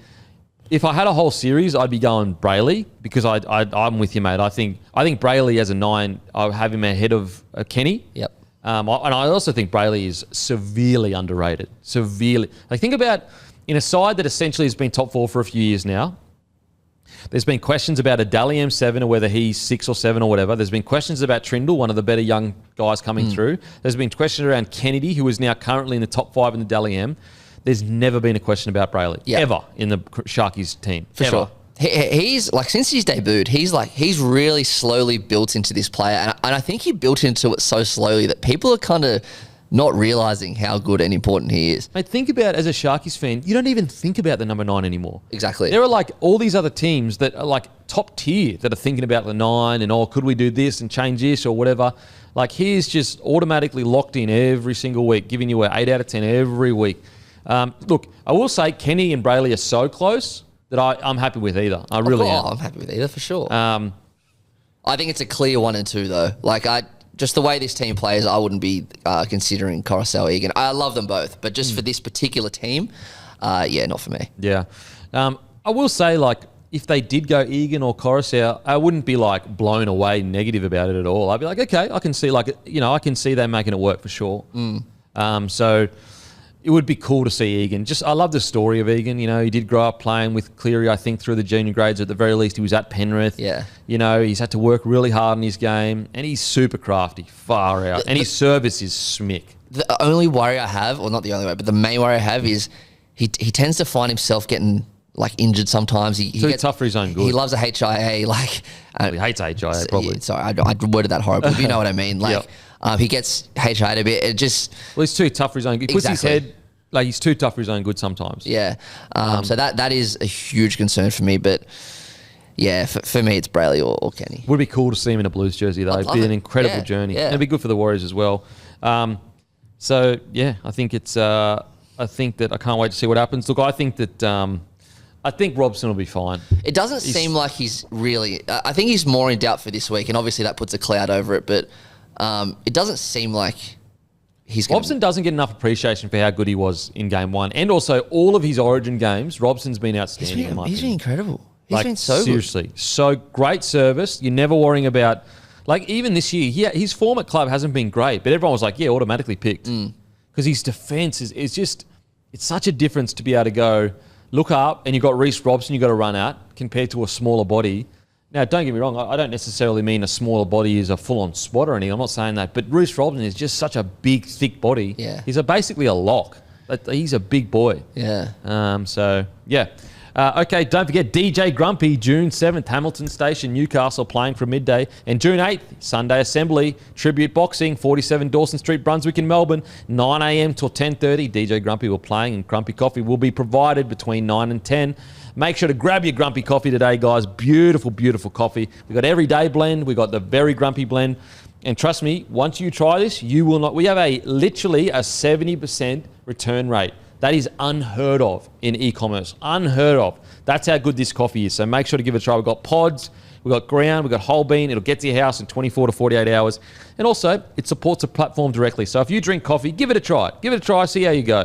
if I had a whole series, I'd be going Brayley because I'm with you, mate. I think Brayley as a 9, I have him ahead of Kenny. Yep. And I also think Brayley is severely underrated. Severely. Like, think about in a side that essentially has been top 4 for a few years now. There's been questions about a Dally M7 or whether he's 6 or 7 or whatever. There's been questions about Trindle, one of the better young guys coming through. There's been questions around Kennedy, who is now currently in the top 5 in the Dally M. There's never been a question about Brayley, ever, in the Sharkies team. For sure. He's, like, since he's debuted, he's really slowly built into this player. And I think he built into it so slowly that people are kind of not realising how good and important he is. Mate, think about, as a Sharkies fan, you don't even think about the number 9 anymore. Exactly. There are, like, all these other teams that are, like, top tier that are thinking about the 9 and, could we do this and change this or whatever. Like, he's just automatically locked in every single week, giving you an 8 out of 10 every week. Look, I will say Kenny and Brayley are so close that I'm happy with either. I really am. I'm happy with either, for sure. I think it's a clear 1 and 2, though. Like, just the way this team plays, I wouldn't be considering Coruscant or Egan. I love them both, but just for this particular team, not for me. Yeah. I will say, like, if they did go Egan or Coruscant, I wouldn't be, like, blown away negative about it at all. I'd be like, okay, I can see, like, I can see them making it work for sure. So it would be cool to see Egan. I love the story of Egan. He did grow up playing with Cleary, I think, through the junior grades. At the very least, he was at Penrith. Yeah. He's had to work really hard in his game, and he's super crafty, far out. And his service is smick. The only worry I have, or not the only worry, but the main worry I have is he tends to find himself getting, like, injured sometimes. He gets tough for his own good. He loves a HIA. Like, he hates HIA, probably. Sorry, I worded that horribly, but you know what I mean. Like, he gets HIA a bit. It just... Well, he's too tough for his own good. He puts his head... Like, he's too tough for his own good sometimes. Yeah. So that is a huge concern for me. But, yeah, for me, it's Brayley or Kenny. Would be cool to see him in a Blues jersey, though. It'd be an incredible journey. Yeah. It'd be good for the Warriors as well. So, yeah, I think it's... I think that I can't wait to see what happens. Look, I think Robson will be fine. It doesn't seem like he's really... I think he's more in doubt for this week, and obviously that puts a cloud over it. But it doesn't seem like... Robson doesn't get enough appreciation for how good he was in game 1. And also, all of his Origin games, Robson's been outstanding. He's been incredible. He's like, been so seriously. Good. So great service. You're never worrying about Like, even this year, his form at club hasn't been great, but everyone was like, automatically picked. Because his defence is just, it's such a difference to be able to go, look up, and you've got Reece Robson you've got to run out compared to a smaller body. Now, don't get me wrong, I don't necessarily mean a smaller body is a full-on squat or anything. I'm not saying that. But Reece Robson is just such a big, thick body. Yeah. He's basically a lock. He's a big boy. Yeah. Okay, don't forget DJ Grumpy, June 7th, Hamilton Station, Newcastle, playing from midday. And June 8th, Sunday Assembly, Tribute Boxing, 47 Dawson Street, Brunswick in Melbourne, 9 a.m. till 10:30. DJ Grumpy will playing and Grumpy Coffee will be provided between 9 and 10. Make sure to grab your Grumpy Coffee today, guys. Beautiful, beautiful coffee. We've got everyday blend. We've got the very Grumpy blend. And trust me, once you try this, you will not... We have literally a 70% return rate. That is unheard of in e-commerce. Unheard of. That's how good this coffee is. So make sure to give it a try. We've got pods, we've got ground, we've got whole bean. It'll get to your house in 24 to 48 hours. And also, it supports the platform directly. So if you drink coffee, give it a try. Give it a try, see how you go.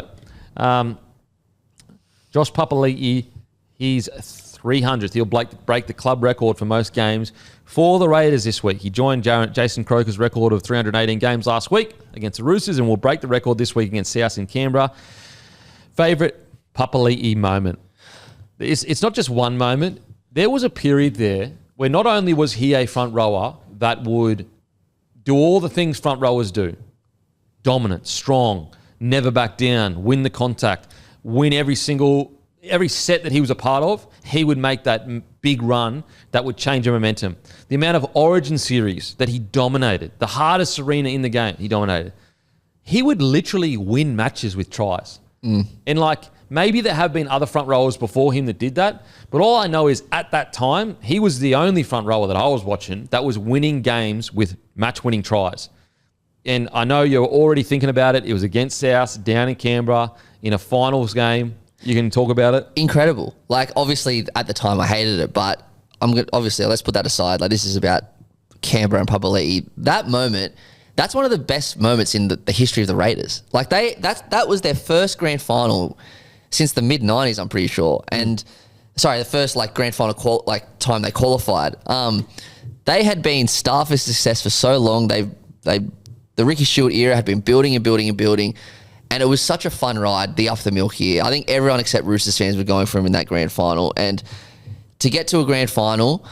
Josh Papalii, he's 300th. He'll break the club record for most games for the Raiders this week. He joined Jason Croker's record of 318 games last week against the Roosters and will break the record this week against South in Canberra. Favourite Papalii moment. It's not just one moment. There was a period there where not only was he a front rower that would do all the things front rowers do. Dominant, strong, never back down, win the contact, win every set that he was a part of. He would make that big run that would change the momentum. The amount of Origin series that he dominated, the hardest arena in the game he dominated. He would literally win matches with tries. And maybe there have been other front rowers before him that did that, but all I know is at that time, he was the only front rower that I was watching that was winning games with match-winning tries. And I know you're already thinking about it. It was against South, down in Canberra, in a finals game. You can talk about it. Incredible. Obviously, at the time, I hated it, but obviously, let's put that aside. This is about Canberra and Papalii. That moment... That's one of the best moments in the history of the Raiders. That was their first grand final since the mid-90s, I'm pretty sure. And, the first, grand final time they qualified. They had been starved for success for so long. The Ricky Stewart era had been building and building and building. And it was such a fun ride, the up the milk year. I think everyone except Roosters fans were going for him in that grand final. And to get to a grand final...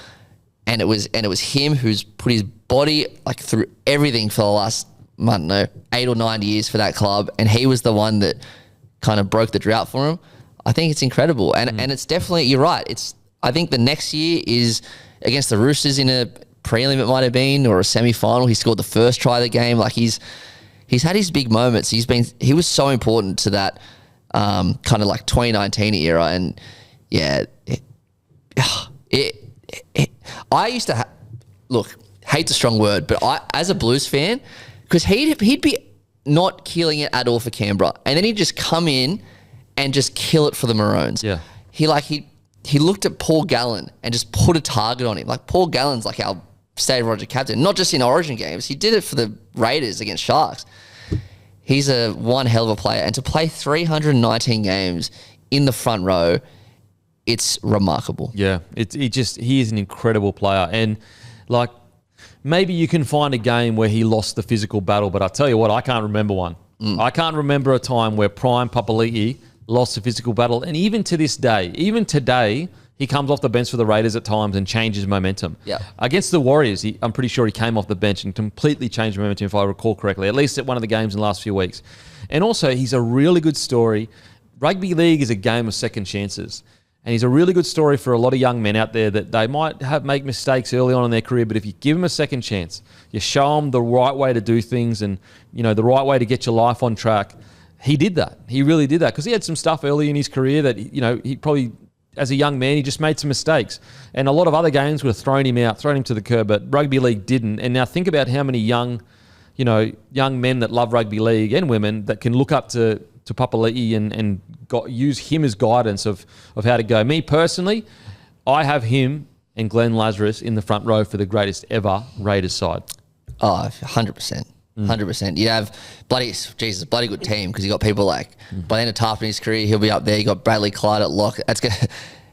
And it was him who's put his body through everything for the last, 8 or 9 years for that club. And he was the one that kind of broke the drought for him. I think it's incredible. And it's definitely, you're right. I think the next year is against the Roosters in a prelim it might have been, or a semi-final. He scored the first try of the game. He's had his big moments. He was so important to that kind of 2019 era. And yeah, I used to hate's a strong word, but as a Blues fan, because he'd be not killing it at all for Canberra, and then he'd just come in and just kill it for the Maroons. Yeah, he looked at Paul Gallen and just put a target on him. Paul Gallen's our State of Origin captain, not just in Origin games. He did it for the Raiders against Sharks. He's one hell of a player, and to play 319 games in the front row. It's remarkable. Yeah, he is an incredible player. And maybe you can find a game where he lost the physical battle, but I tell you what, I can't remember one. I can't remember a time where Prime Papalii lost the physical battle. And even to this day, even today, he comes off the bench for the Raiders at times and changes momentum. Yeah. Against the Warriors, I'm pretty sure he came off the bench and completely changed momentum, if I recall correctly, at least at one of the games in the last few weeks. And also, he's a really good story. Rugby league is a game of second chances. And he's a really good story for a lot of young men out there that they might make mistakes early on in their career, but if you give them a second chance, you show them the right way to do things and, the right way to get your life on track. He did that. He really did that because he had some stuff early in his career that, he probably, as a young man, he just made some mistakes. And a lot of other games would have thrown him to the curb, but rugby league didn't. And now think about how many young men that love rugby league and women that can look up to Papalii and use him as guidance of how to go. Me personally, I have him and Glenn Lazarus in the front row for the greatest ever Raiders side. Oh, 100%. 100%. You have bloody good team because you got people by the end of Tarpan's career, he'll be up there. You got Bradley Clyde at lock.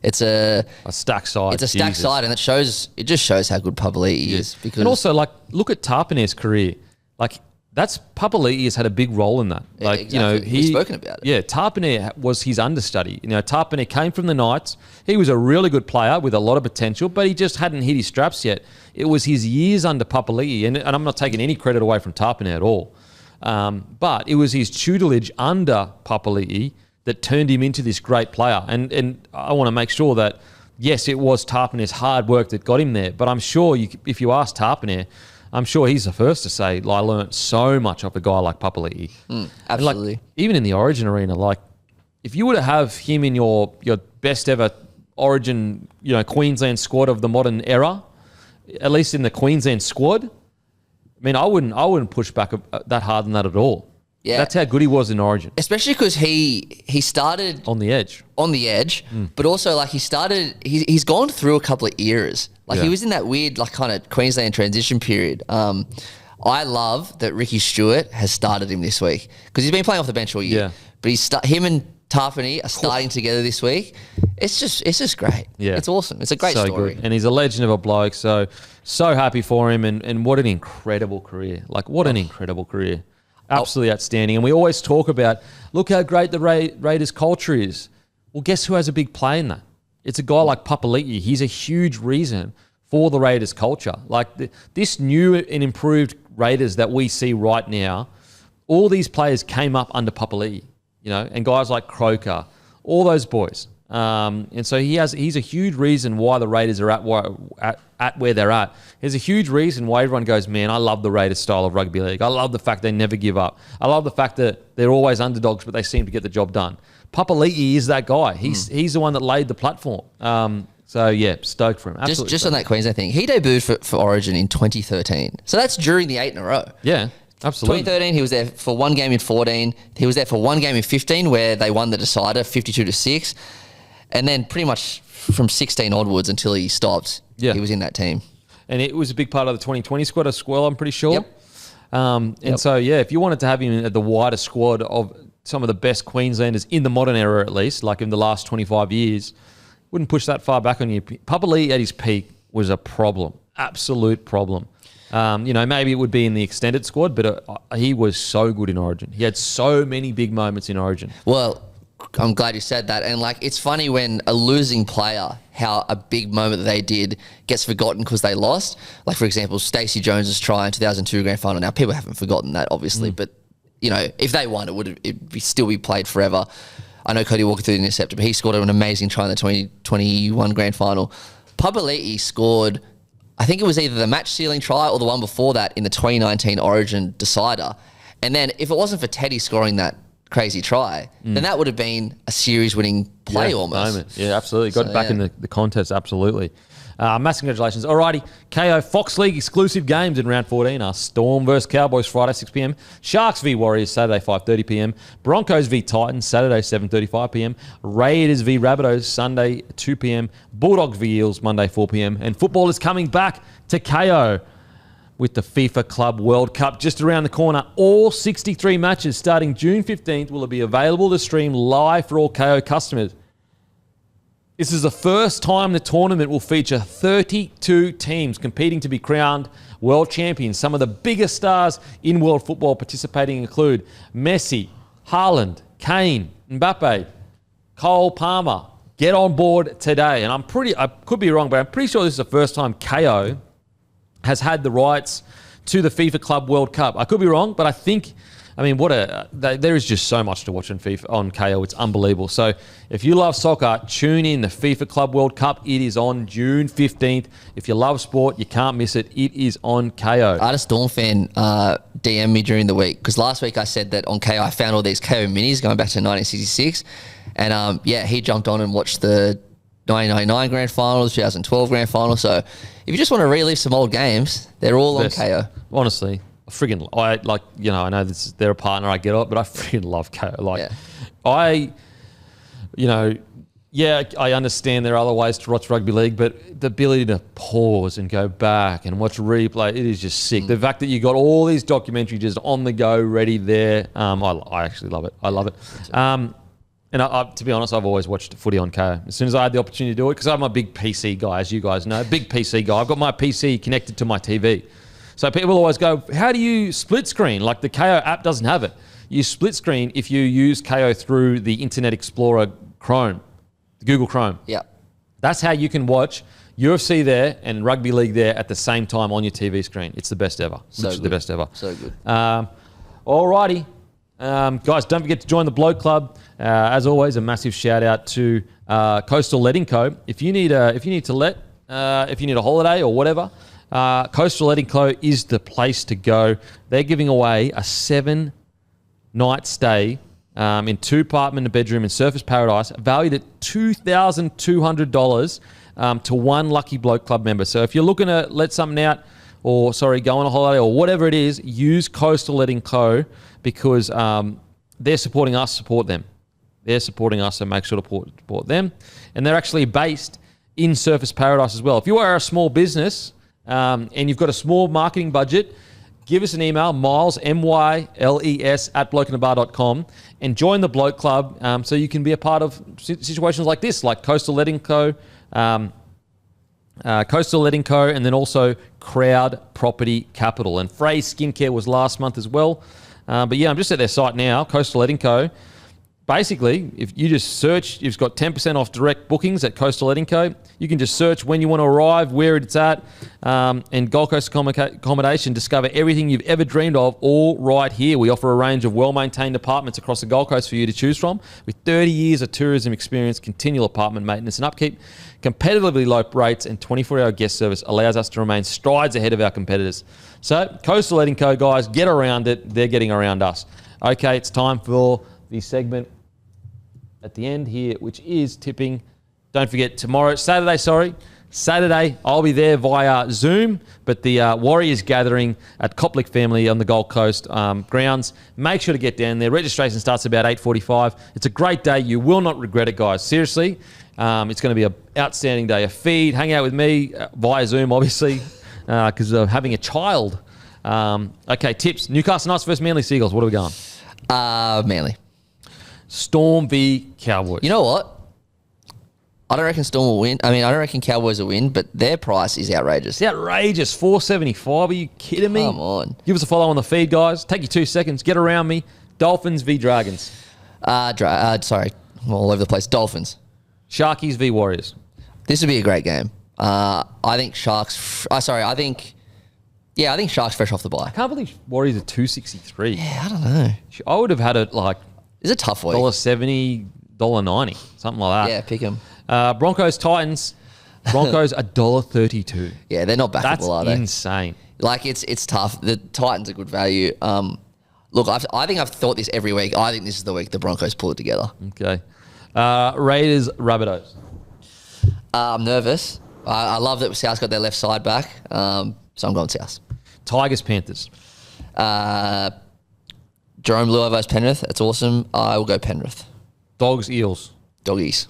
it's a stack side. It's a stack side, and it just shows how good Papalii is. Because and also, like, look at Tarpanir's career. Like, that's Papalii has had a big role in that. Like, exactly. We've spoken about it. Yeah, Tarpanir was his understudy. Tarpanir came from the Knights. He was a really good player with a lot of potential, but he just hadn't hit his straps yet. It was his years under Papalii, and I'm not taking any credit away from Tarpanir at all. But it was his tutelage under Papalii that turned him into this great player. And I want to make sure that, yes, it was Tarpanir's hard work that got him there, but I'm sure if you ask Tarpanir, I'm sure he's the first to say, I learned so much off a guy like Papalii. Absolutely. Like, even in the Origin arena, like, if you were to have him in your best ever Origin, Queensland squad of the modern era, at least in the Queensland squad, I mean, I wouldn't push back that hard on that at all. Yeah. That's how good he was in Origin. Especially because he started on the edge, but also like he's gone through a couple of eras. Like he was in that weird like kind of Queensland transition period. I love that Ricky Stewart has started him this week because he's been playing off the bench all year. Yeah. But him and Tarpanir are starting together this week. It's just great. Yeah. It's awesome. It's a great story. Good. And he's a legend of a bloke. So happy for him and what an incredible career. Like, what an incredible career. Absolutely outstanding. And we always talk about, look how great the Raiders culture is. Well, guess who has a big play in that? It's a guy like Papalii. He's a huge reason for the Raiders culture. Like this new and improved Raiders that we see right now, all these players came up under Papalii, and guys like Croker, all those boys. And so he's a huge reason why the Raiders are at where they're at. There's a huge reason why everyone goes, man, I love the Raiders style of rugby league. I love the fact they never give up. I love the fact that they're always underdogs, but they seem to get the job done. Papalii is that guy. He's the one that laid the platform. So yeah, stoked for him. Absolutely just on that Queensland thing, he debuted for Origin in 2013. So that's during the 8 in a row. Yeah. Absolutely. 2013, he was there for one game in 14. He was there for one game in 15 where they won the decider 52-6. And then pretty much from 16 onwards until he stopped, he was in that team. And it was a big part of the 2020 squad as well, I'm pretty sure. Yep. So, if you wanted to have him at the wider squad of some of the best Queenslanders in the modern era at least, like in the last 25 years, wouldn't push that far back on you. Papalii at his peak was a problem, absolute problem. Maybe it would be in the extended squad, but he was so good in Origin. He had so many big moments in Origin. Well, I'm glad you said that. And like, it's funny when a losing player, how a big moment that they did gets forgotten because they lost. Like, for example, Stacey Jones's try in 2002 grand final. Now, people haven't forgotten that, obviously, but if they won, it'd still be played forever. I know Cody Walker threw the interceptor, but he scored an amazing try in the 2021 grand final. Papalii scored, I think it was either the match sealing try or the one before that in the 2019 Origin decider. And then if it wasn't for Teddy scoring that crazy try, then that would have been a series-winning play almost. Moment. Yeah, absolutely. Got it back in the contest, absolutely. Massive congratulations. Alrighty, KO Fox League exclusive games in round 14 are Storm versus Cowboys Friday 6 p.m, Sharks v Warriors Saturday 5:30 p.m, Broncos v Titans Saturday 7:35 p.m, Raiders v Rabbitohs Sunday 2 p.m, Bulldogs v Eels Monday 4 p.m, and football is coming back to KO with the FIFA Club World Cup just around the corner. All 63 matches starting June 15th will be available to stream live for all KO customers. This is the first time the tournament will feature 32 teams competing to be crowned world champions. Some of the biggest stars in world football participating include Messi, Haaland, Kane, Mbappe, Cole Palmer. Get on board today. And I could be wrong, but I'm pretty sure this is the first time KO has had the rights to the FIFA Club World Cup. I could be wrong, but there is just so much to watch on KO. It's unbelievable. So if you love soccer, tune in. The FIFA Club World Cup, it is on June 15th. If you love sport, you can't miss it. It is on KO. I had a Storm fan DM me during the week because last week I said that on KO I found all these KO minis going back to 1966. And he jumped on and watched the 1999 grand final, the 2012 grand final. So if you just want to relive some old games, they're all on KO. Honestly, I know they're a partner, I get it, but I freaking love KO. I understand there are other ways to watch rugby league, but the ability to pause and go back and watch replay, it is just sick. The fact that you got all these documentaries just on the go, ready there, I actually love it. I love it. And to be honest, I've always watched footy on KO. As soon as I had the opportunity to do it, because I'm a big PC guy, as you guys know, big PC guy. I've got my PC connected to my TV. So people always go, how do you split screen? Like the KO app doesn't have it. You split screen if you use KO through the Internet Explorer Chrome, Google Chrome. Yeah. That's how you can watch UFC there and rugby league there at the same time on your TV screen. It's the best ever. The best ever. So good. Alrighty. Guys, don't forget to join the Bloke Club. As always, a massive shout out to Coastal Letting Co. If you need a holiday or whatever, Coastal Letting Co. is the place to go. They're giving away a 7-night stay in 2-apartment and bedroom in Surfers Paradise, valued at $2,200 to one lucky Bloke Club member. So if you're looking to let something out, or go on a holiday or whatever it is, use Coastal Letting Co. because they're supporting us, support them. They're supporting us, so make sure to support them. And they're actually based in Surfers Paradise as well. If you are a small business and you've got a small marketing budget, give us an email, Miles, MYLES, @blokeinabar.com, and join the Bloke Club so you can be a part of situations like this, like Coastal Letting Co., Coastal Letting Co., and then also Crowd Property Capital. And Frey Skincare was last month as well. But yeah, I'm just at their site now, Coastal Letting Co. Basically, if you just search, you've got 10% off direct bookings at Coastal Letting Co. You can just search when you want to arrive, where it's at, and Gold Coast accommodation. Discover everything you've ever dreamed of, all right here. We offer a range of well-maintained apartments across the Gold Coast for you to choose from. With 30 years of tourism experience, continual apartment maintenance and upkeep, competitively low rates, and 24-hour guest service allows us to remain strides ahead of our competitors. So, Coastal Letting Co., guys, get around it. They're getting around us. Okay, it's time for the segment at the end here, which is tipping. Don't forget, Saturday, I'll be there via Zoom, but the Warriors gathering at Koplik Family on the Gold Coast grounds. Make sure to get down there. Registration starts about 8:45. It's a great day. You will not regret it, guys. Seriously, it's going to be an outstanding day. A feed, hang out with me via Zoom, obviously, because of having a child. Okay, tips. Newcastle Knights versus Manly Seagulls. What are we going? Manly. Storm v Cowboys. You know what? I don't reckon Storm will win. I don't reckon Cowboys will win, but their price is outrageous. It's outrageous. $4.75. Are you kidding me? Come on. Give us a follow on the feed, guys. Take you 2 seconds. Get around me. Dolphins v Dragons. Sorry. I'm all over the place. Dolphins. Sharkies v Warriors. This would be a great game. I think Sharks... I think Sharks fresh off the bye. I can't believe Warriors are $2.63. Yeah, I don't know. I would have had it like... It's a tough week. $1.70, $1.90, something like that. Yeah, pick them. Broncos, Titans. Broncos, $1.32. Yeah, they're not backable, are they? That's insane. Like, it's tough. The Titans are good value. Look, I think I've thought this every week. I think this is the week the Broncos pull it together. Okay. Raiders, Rabbitohs. I'm nervous. I love that South's got their left side back, so I'm going South. Tigers, Panthers. Jerome Luai versus Penrith. That's awesome. I will go Penrith. Dogs, Eels. Doggies.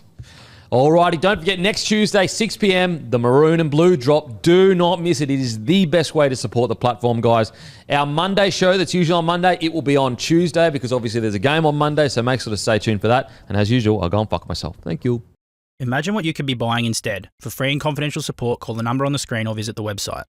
Alrighty, don't forget, next Tuesday, 6 p.m, the Maroon and Blue drop. Do not miss it. It is the best way to support the platform, guys. Our Monday show that's usually on Monday, it will be on Tuesday because obviously there's a game on Monday, so make sure to stay tuned for that. And as usual, I'll go and fuck myself. Thank you. Imagine what you could be buying instead. For free and confidential support, call the number on the screen or visit the website.